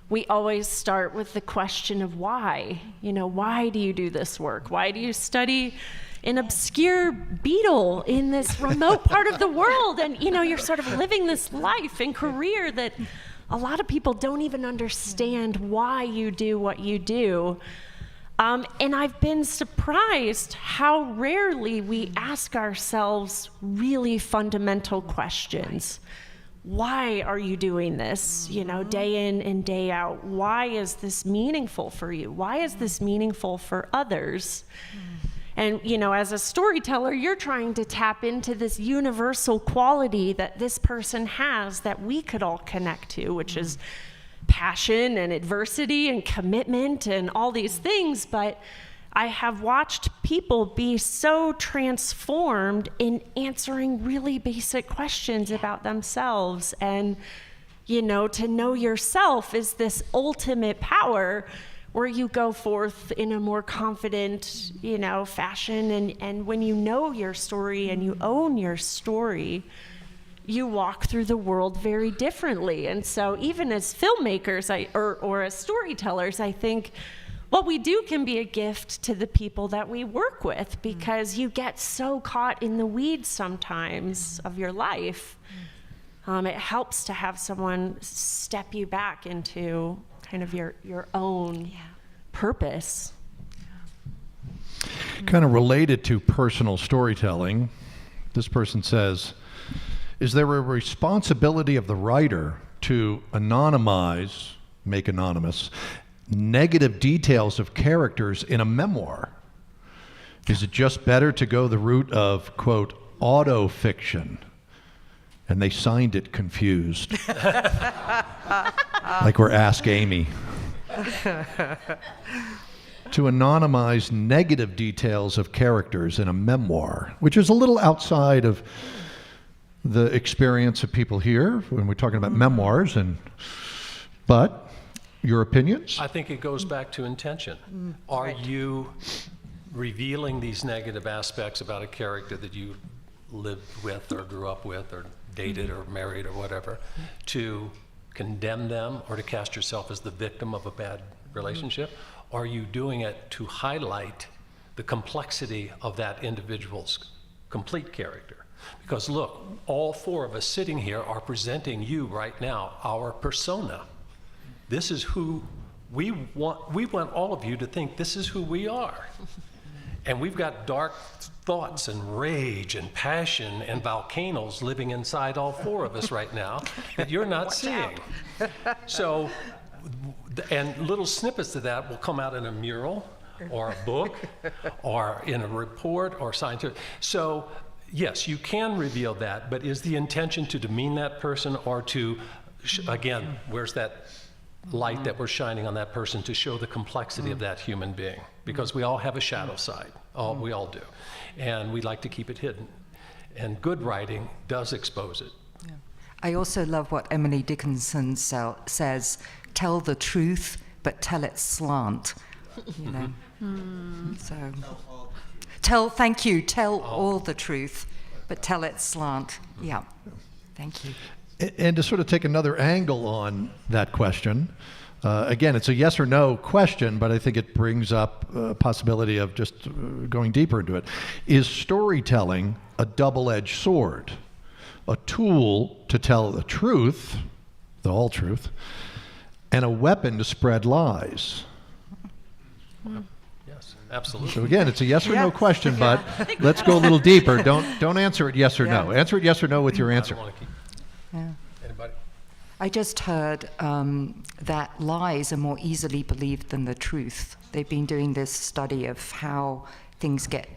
we always start with the question of why. Why do you do this work? Why do you study an obscure beetle in this remote part of the world? And, you're sort of living this life and career that a lot of people don't even understand why you do what you do. And I've been surprised how rarely we ask ourselves really fundamental questions. Why are you doing this, day in and day out? Why is this meaningful for you? Why is this meaningful for others? And, as a storyteller, you're trying to tap into this universal quality that this person has that we could all connect to, which is passion and adversity and commitment and all these things. But I have watched people be so transformed in answering really basic questions about themselves. And, to know yourself is this ultimate power where you go forth in a more confident, fashion. And when you know your story and you own your story, you walk through the world very differently. And so even as filmmakers or as storytellers, I think what we do can be a gift to the people that we work with, because you get so caught in the weeds sometimes of your life. It helps to have someone step you back into kind of your own purpose. Kind of related to personal storytelling, this person says, is there a responsibility of the writer to make anonymous, negative details of characters in a memoir? Is it just better to go the route of, quote, auto-fiction? And they signed it confused. Like we're Ask Amy. To anonymize negative details of characters in a memoir, which is a little outside of the experience of people here when we're talking about memoirs, but your opinions? I think it goes back to intention. Are you revealing these negative aspects about a character that you lived with or grew up with or dated or married or whatever, to condemn them or to cast yourself as the victim of a bad relationship? Are you doing it to highlight the complexity of that individual's complete character? Because look, all four of us sitting here are presenting you right now our persona. This is who we want all of you to think this is who we are. And we've got dark thoughts and rage and passion and volcanoes living inside all four of us right now that you're not seeing. So, and little snippets of that will come out in a mural or a book or in a report or scientific. So, yes, you can reveal that, but is the intention to demean that person or to, again, where's that light that we're shining on that person to show the complexity of that human being? Because we all have a shadow side. We all do. And we like to keep it hidden. And good writing does expose it. Yeah. I also love what Emily Dickinson says, tell the truth, but tell it slant. You know? So, tell all the truth, but tell it slant. Yeah, thank you. And to sort of take another angle on that question, again, it's a yes or no question, but I think it brings up a possibility of just going deeper into it. Is storytelling a double-edged sword? A tool to tell the truth, the whole truth, and a weapon to spread lies? Yes, absolutely. So again, it's a yes or no question, but let's go a little deeper. Don't answer it yes or no. Answer it yes or no with your answer. Yeah. Anybody? I just heard that lies are more easily believed than the truth. They've been doing this study of how things get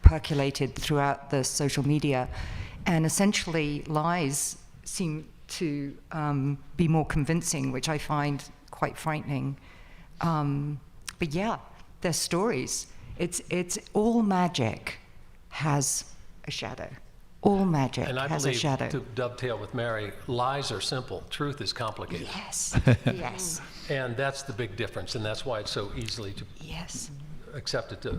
percolated throughout the social media, and essentially lies seem to be more convincing, which I find quite frightening. But yeah, they're stories. It's all magic has a shadow. All magic And I has a believe, shadow. to dovetail with Mary, lies are simple, truth is complicated. Yes, yes, And that's the big difference, and that's why it's so easily to yes, accepting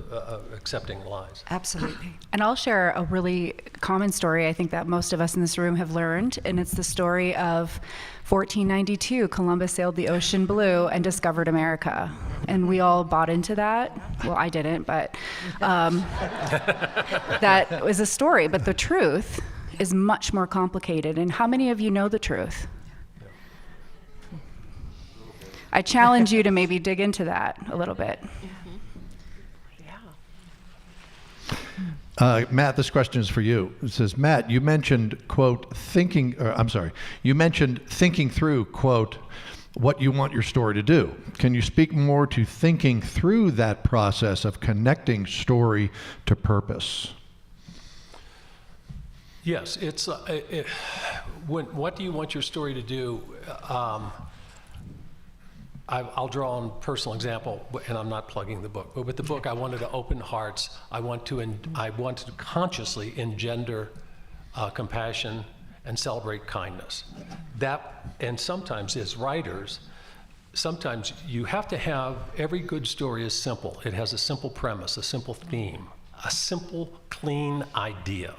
lies. absolutely. And I'll share a really common story I think that most of us in this room have learned, and it's the story of 1492. Columbus sailed the ocean blue and discovered America. And we all bought into that. Well, I didn't, but that was a story. But the truth is much more complicated. And how many of you know the truth? I challenge you to maybe dig into that a little bit. Matt, this question is for you. It says, Matt, you mentioned, quote, thinking through, quote, what you want your story to do. Can you speak more to thinking through that process of connecting story to purpose? Yes, it's what do you want your story to do? I'll draw on a personal example, and I'm not plugging the book, but with the book, I wanted to open hearts. I wanted to consciously engender compassion and celebrate kindness. And sometimes as writers, sometimes you have to have, every good story is simple. It has a simple premise, a simple theme, a simple, clean idea.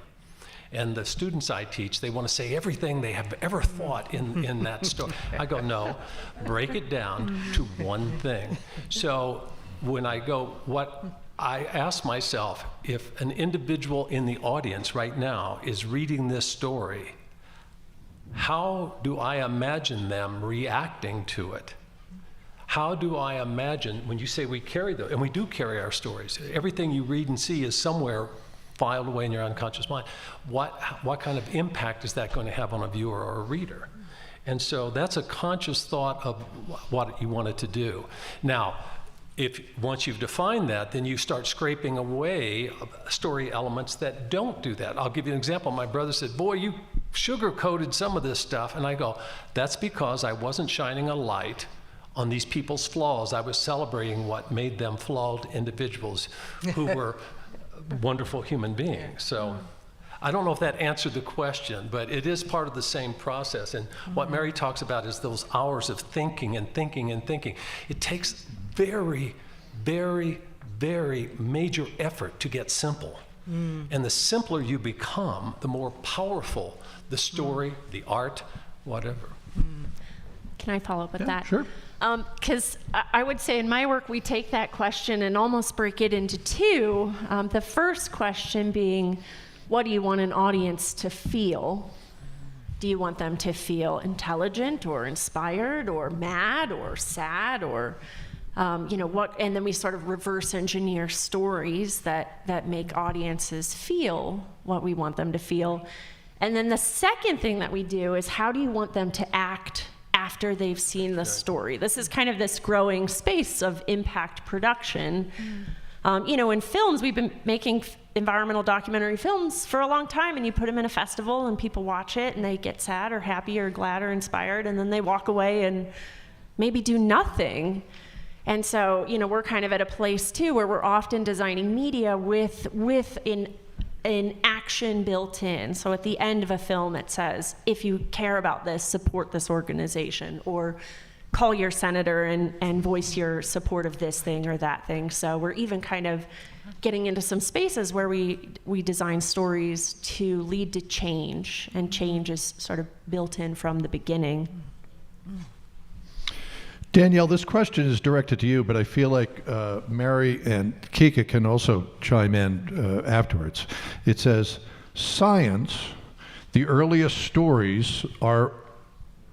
And the students I teach, they want to say everything they have ever thought in that story. I go, no, break it down to one thing. So when I go, I ask myself, if an individual in the audience right now is reading this story, how do I imagine them reacting to it? How do I imagine, when you say we carry them, and we do carry our stories, everything you read and see is somewhere filed away in your unconscious mind. What kind of impact is that going to have on a viewer or a reader? And so that's a conscious thought of what you wanted to do. Now, once you've defined that, then you start scraping away story elements that don't do that. I'll give you an example. My brother said, "Boy, you sugar-coated some of this stuff." And I go, "That's because I wasn't shining a light on these people's flaws. I was celebrating what made them flawed individuals who were wonderful human beings." So I don't know if that answered the question, but it is part of the same process. And what Mary talks about is those hours of thinking and thinking and thinking. It takes very, very, very major effort to get simple. And the simpler you become, the more powerful the story, the art, whatever. Can I follow up with that? Sure. Because I would say in my work, we take that question and almost break it into two. The first question being, what do you want an audience to feel? Do you want them to feel intelligent or inspired or mad or sad or, what? And then we sort of reverse engineer stories that make audiences feel what we want them to feel. And then the second thing that we do is, how do you want them to act after they've seen the story? This is kind of this growing space of impact production. In films, we've been making environmental documentary films for a long time, and you put them in a festival and people watch it and they get sad or happy or glad or inspired, and then they walk away and maybe do nothing. And so, we're kind of at a place too where we're often designing media with an action built in. So at the end of a film, it says, if you care about this, support this organization, or call your senator and voice your support of this thing or that thing. So we're even kind of getting into some spaces where we design stories to lead to change, and change is sort of built in from the beginning. Danielle, this question is directed to you, but I feel like Mary and Kika can also chime in afterwards. It says, science, the earliest stories are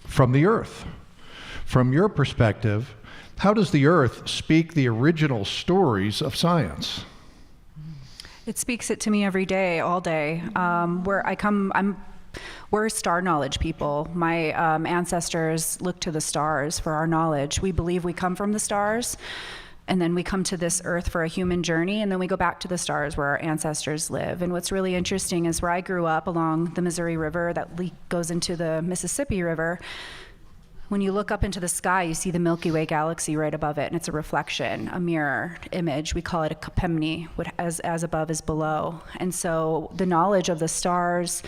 from the earth. From your perspective, how does the earth speak the original stories of science? It speaks it to me every day, all day. Where I come, we're star knowledge people. My ancestors looked to the stars for our knowledge. We believe we come from the stars, and then we come to this earth for a human journey, and then we go back to the stars where our ancestors live. And what's really interesting is where I grew up along the Missouri River that goes into the Mississippi River. When you look up into the sky, you see the Milky Way galaxy right above it, and it's a reflection, a mirror image. We call it a kapemni, as above is below. And so the knowledge of the stars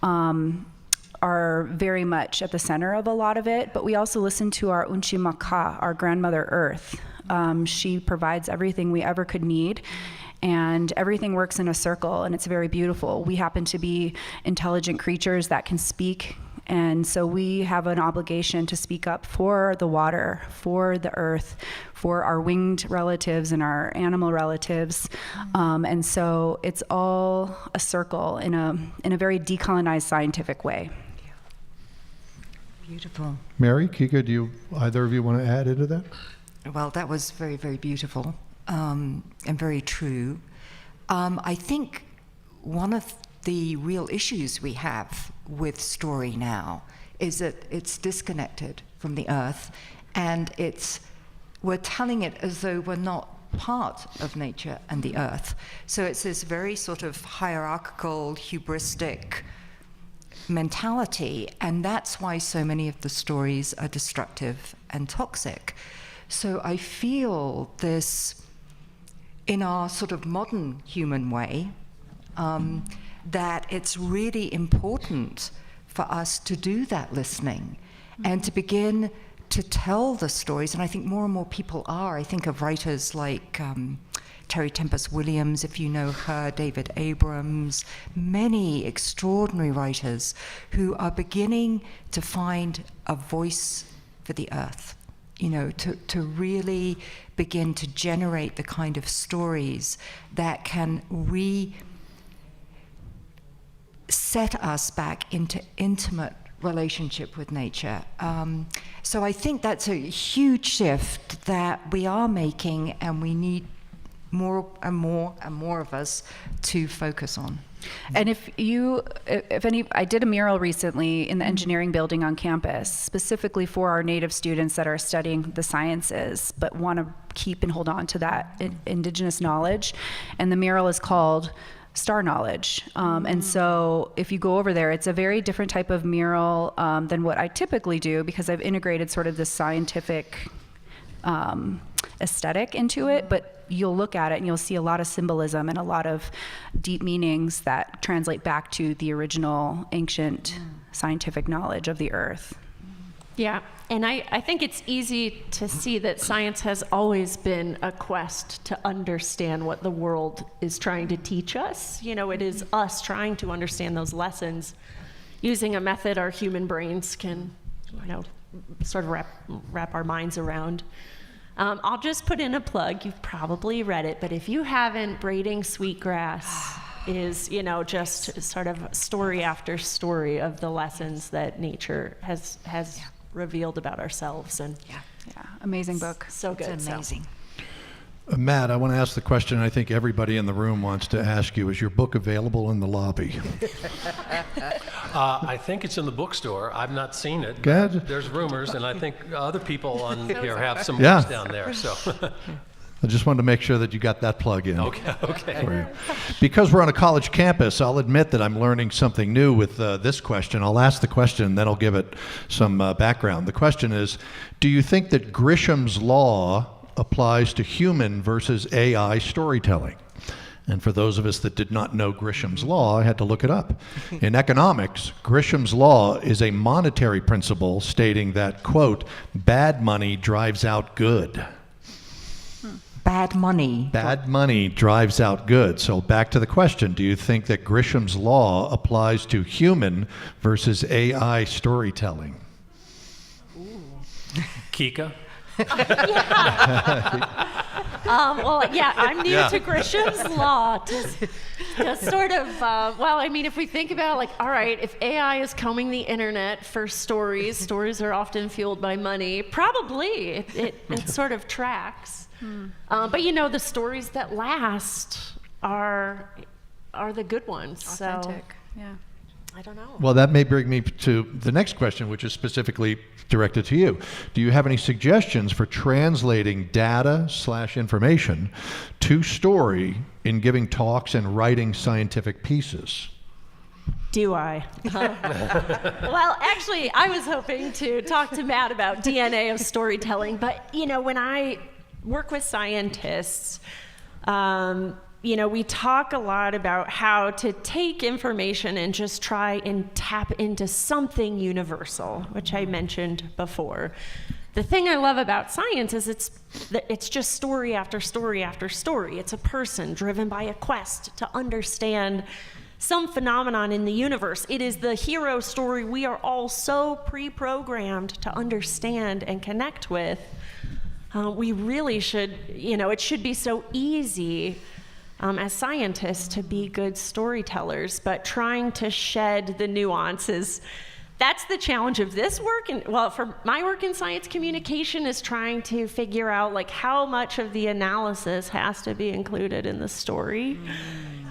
are very much at the center of a lot of it, but we also listen to our Unchimaka, our grandmother Earth. She provides everything we ever could need, and everything works in a circle, and it's very beautiful. We happen to be intelligent creatures that can speak, and so we have an obligation to speak up for the water, for the earth, for our winged relatives and our animal relatives. And so it's all a circle in a very decolonized scientific way. Beautiful. Mary, Kika, do either of you want to add into that? Well, that was very, very beautiful and very true. I think one of the real issues we have with story now is that it's disconnected from the earth, and we're telling it as though we're not part of nature and the earth. So it's this very sort of hierarchical, hubristic mentality, and that's why so many of the stories are destructive and toxic. So I feel this, in our sort of modern human way, that it's really important for us to do that listening and to begin to tell the stories. And I think more and more people are. I think of writers like Terry Tempest Williams, if you know her, David Abrams, many extraordinary writers who are beginning to find a voice for the earth, to really begin to generate the kind of stories that can set us back into intimate relationship with nature. So I think that's a huge shift that we are making, and we need more and more and more of us to focus on. And I did a mural recently in the engineering building on campus, specifically for our Native students that are studying the sciences, but want to keep and hold on to that indigenous knowledge. And the mural is called Star Knowledge. And so if you go over there, it's a very different type of mural than what I typically do, because I've integrated sort of this scientific aesthetic into it, but you'll look at it and you'll see a lot of symbolism and a lot of deep meanings that translate back to the original ancient scientific knowledge of the earth. Yeah, and I think it's easy to see that science has always been a quest to understand what the world is trying to teach us. You know, it is us trying to understand those lessons using a method our human brains can, sort of wrap our minds around. I'll just put in a plug. You've probably read it, but if you haven't, Braiding Sweetgrass is, just sort of story after story of the lessons that nature has revealed about ourselves. And Yeah, amazing book. So good. It's amazing. Matt, I want to ask the question I think everybody in the room wants to ask you. Is your book available in the lobby? I think it's in the bookstore. I've not seen it. Good. There's rumors, and I think other people on here have some Yeah. books down there. So, I just wanted to make sure that you got that plug in. okay. For you. Because we're on a college campus, I'll admit that I'm learning something new with this question. I'll ask the question, then I'll give it some background. The question is, do you think that Grisham's law applies to human versus AI storytelling? And for those of us that did not know Grisham's law, I had to look it up. In economics, Grisham's law is a monetary principle stating that, quote, bad money drives out good. Bad money. Bad money drives out good. So back to the question, do you think that Grisham's law applies to human versus AI storytelling? Kika? I'm new to Grisham's law to sort of, if we think about all right, if AI is combing the internet for stories are often fueled by money, probably it sort of tracks. But the stories that last are the good ones. Authentic, yeah. I don't know. Well, that may bring me to the next question, which is specifically directed to you. Do you have any suggestions for translating data/information to story in giving talks and writing scientific pieces? Do I? Well, actually, I was hoping to talk to Matt about DNA of storytelling, but when I work with scientists, we talk a lot about how to take information and just try and tap into something universal, which I mentioned before. The thing I love about science is it's just story after story after story. It's a person driven by a quest to understand some phenomenon in the universe. It is the hero story we are all so pre-programmed to understand and connect with. We really should, it should be so easy as scientists to be good storytellers, but trying to shed the nuances. That's the challenge of this work. And for my work in science communication is trying to figure out how much of the analysis has to be included in the story.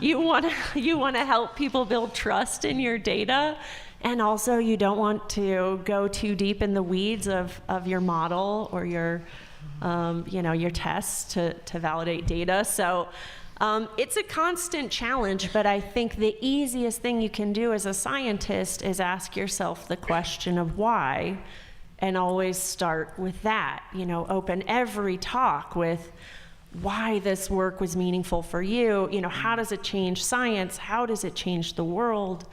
You want to help people build trust in your data, and also you don't want to go too deep in the weeds of your model or your tests to validate data. So it's a constant challenge, but I think the easiest thing you can do as a scientist is ask yourself the question of why, and always start with that. Open every talk with why this work was meaningful for you. How does it change science? How does it change the world?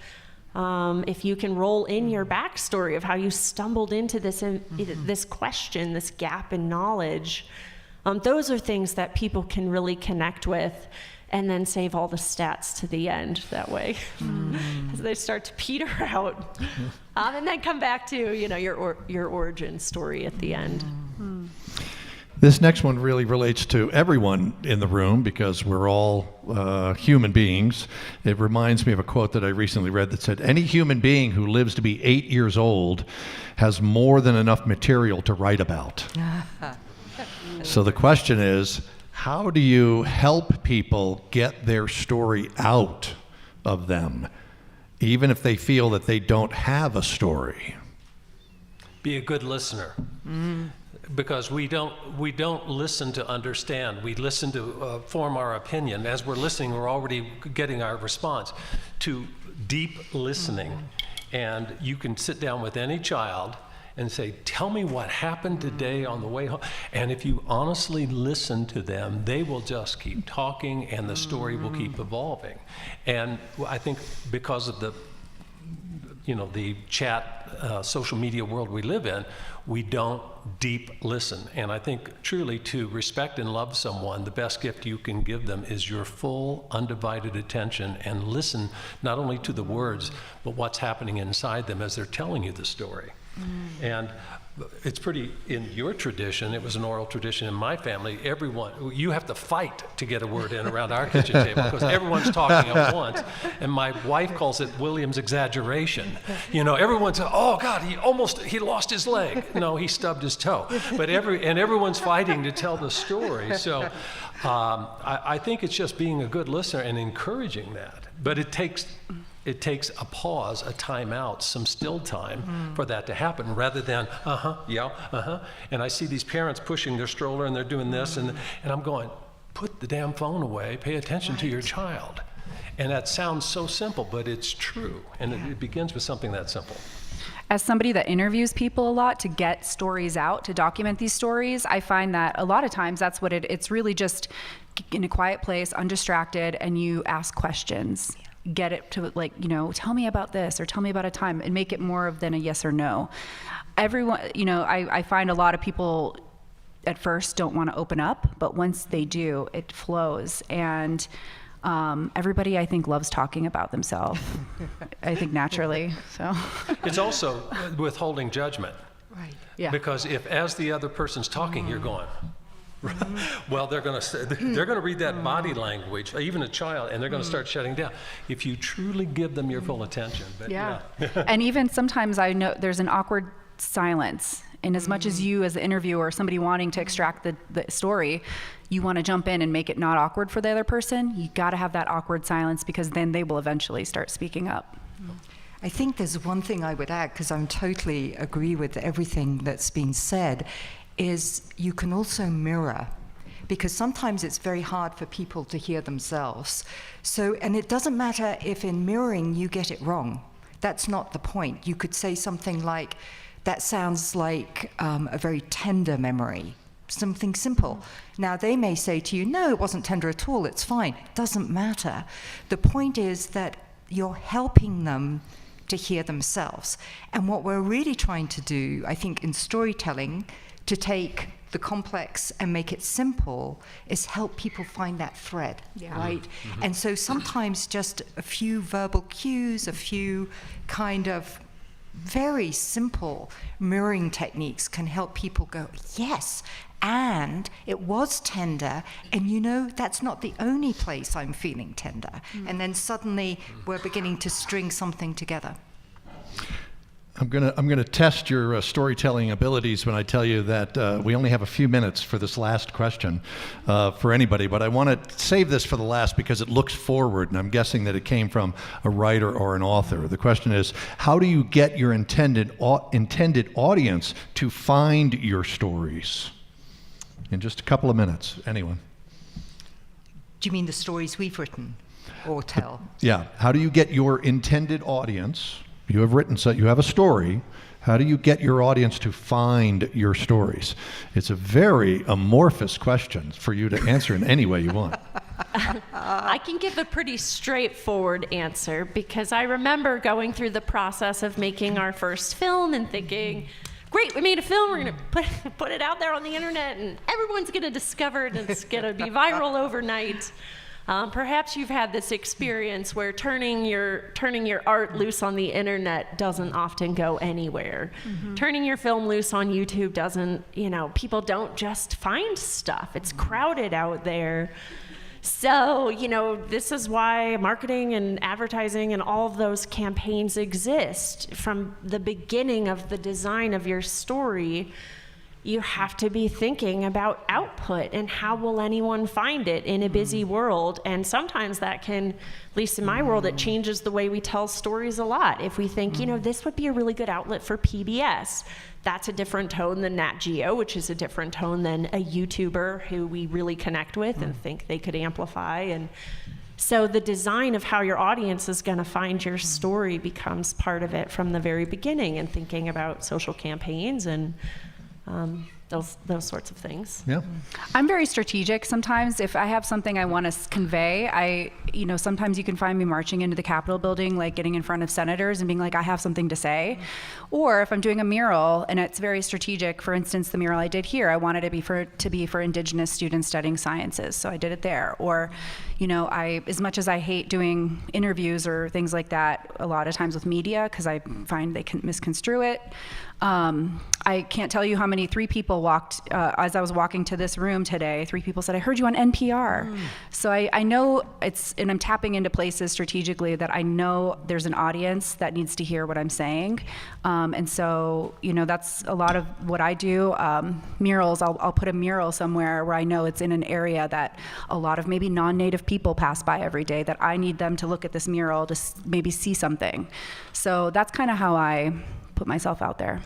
If you can roll in your backstory of how you stumbled into this question, this gap in knowledge, those are things that people can really connect with, and then save all the stats to the end that way, as they start to peter out, and then come back to your origin story at the end. This next one really relates to everyone in the room because we're all human beings. It reminds me of a quote that I recently read that said, any human being who lives to be 8 years old has more than enough material to write about. So the question is, How do you help people get their story out of them, even if they feel that they don't have a story? Be a good listener. Because we don't listen to understand. We listen to form our opinion. As we're listening, we're already getting our response to deep listening. And you can sit down with any child and say, tell me what happened today on the way home. And if you honestly listen to them, they will just keep talking and the story will keep evolving. And I think because of the chat, social media world we live in, we don't deep listen. And I think truly to respect and love someone, the best gift you can give them is your full, undivided attention, and listen not only to the words, but what's happening inside them as they're telling you the story. And it's pretty, in your tradition, it was an oral tradition in my family, you have to fight to get a word in around our kitchen table because everyone's talking at once. And my wife calls it William's exaggeration. Everyone's, oh God, he lost his leg. No, he stubbed his toe. But everyone's fighting to tell the story. So I think it's just being a good listener and encouraging that. But it takes a pause, a time out, some still time for that to happen, rather than, And I see these parents pushing their stroller and they're doing this, and I'm going, put the damn phone away, pay attention to your child. And that sounds so simple, but it's true. And it begins with something that simple. As somebody that interviews people a lot to get stories out, to document these stories, I find that a lot of times that's what it's really just in a quiet place, undistracted, and you ask questions. Get it to tell me about this or tell me about a time, and make it more than a yes or no. Everyone, I find a lot of people at first don't want to open up, but once they do, it flows. And everybody, I think, loves talking about themselves. I think naturally. So it's also withholding judgment. Right. Yeah. Because if as the other person's talking, you're going, well, they're going to read that body language, even a child, and they're going to start shutting down. If you truly give them your full attention. But yeah. And even sometimes I know there's an awkward silence. And as much as you, as the interviewer, or somebody wanting to extract the story, you want to jump in and make it not awkward for the other person, you got to have that awkward silence, because then they will eventually start speaking up. I think there's one thing I would add, because I totally agree with everything that's been said, is you can also mirror, because sometimes it's very hard for people to hear themselves. And it doesn't matter if in mirroring you get it wrong. That's not the point. You could say something like, that sounds like a very tender memory, something simple. Now they may say to you, no, it wasn't tender at all, it's fine. Doesn't matter. The point is that you're helping them to hear themselves. And what we're really trying to do, I think, in storytelling, to take the complex and make it simple, is help people find that thread, right? Mm-hmm. And so sometimes just a few verbal cues, a few kind of very simple mirroring techniques can help people go, yes, and it was tender, and that's not the only place I'm feeling tender. And then suddenly we're beginning to string something together. I'm gonna test your storytelling abilities when I tell you that we only have a few minutes for this last question for anybody, but I want to save this for the last because it looks forward, and I'm guessing that it came from a writer or an author. The question is, how do you get your intended audience to find your stories? In just a couple of minutes, anyone? Do you mean the stories we've written or tell? Yeah. How do you get your intended audience? You have written, so you have a story. How do you get your audience to find your stories? It's a very amorphous question for you to answer in any way you want. I can give a pretty straightforward answer, because I remember going through the process of making our first film and thinking, great, we made a film, we're going to put it out there on the internet, and everyone's going to discover it, and it's going to be viral overnight. Perhaps you've had this experience where turning your art loose on the internet doesn't often go anywhere. Mm-hmm. Turning your film loose on YouTube doesn't, people don't just find stuff. It's crowded out there. So, this is why marketing and advertising and all of those campaigns exist. From the beginning of the design of your story, you have to be thinking about output and how will anyone find it in a busy world. And sometimes that can, at least in my world, it changes the way we tell stories a lot. If we think, you know, this would be a really good outlet for PBS, that's a different tone than Nat Geo, which is a different tone than a YouTuber who we really connect with and think they could amplify. And so the design of how your audience is going to find your story becomes part of it from the very beginning, and thinking about social campaigns and those sorts of things. Yeah. I'm very strategic sometimes. If I have something I want to convey, sometimes you can find me marching into the Capitol building, like getting in front of senators and being like, I have something to say. Or if I'm doing a mural and it's very strategic, for instance, the mural I did here, I wanted it to be for Indigenous students studying sciences, so I did it there. Or, as much as I hate doing interviews or things like that, a lot of times with media, because I find they can misconstrue it. I can't tell you how many 3 people walked, as I was walking to this room today, 3 people said, I heard you on NPR. So I know and I'm tapping into places strategically that I know there's an audience that needs to hear what I'm saying. And so, that's a lot of what I do. Murals, I'll put a mural somewhere where I know it's in an area that a lot of maybe non-native people pass by every day, that I need them to look at this mural to maybe see something. So that's kind of how I put myself out there.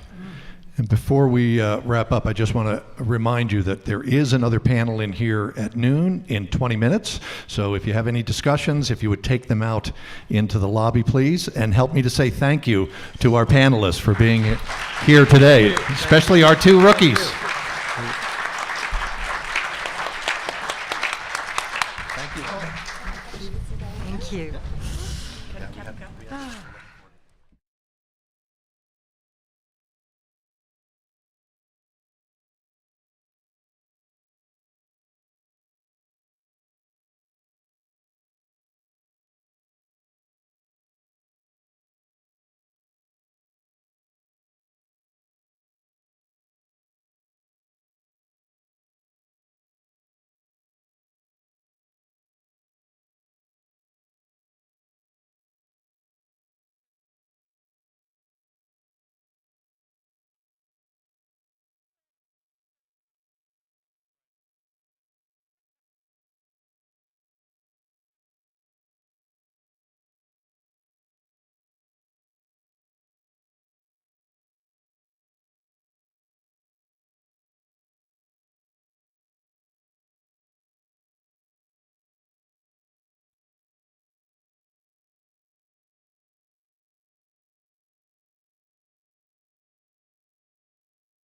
And before we wrap up, I just want to remind you that there is another panel in here at noon in 20 minutes. So if you have any discussions, if you would take them out into the lobby, please, and help me to say thank you to our panelists for being here today, especially our 2 rookies. Thank you.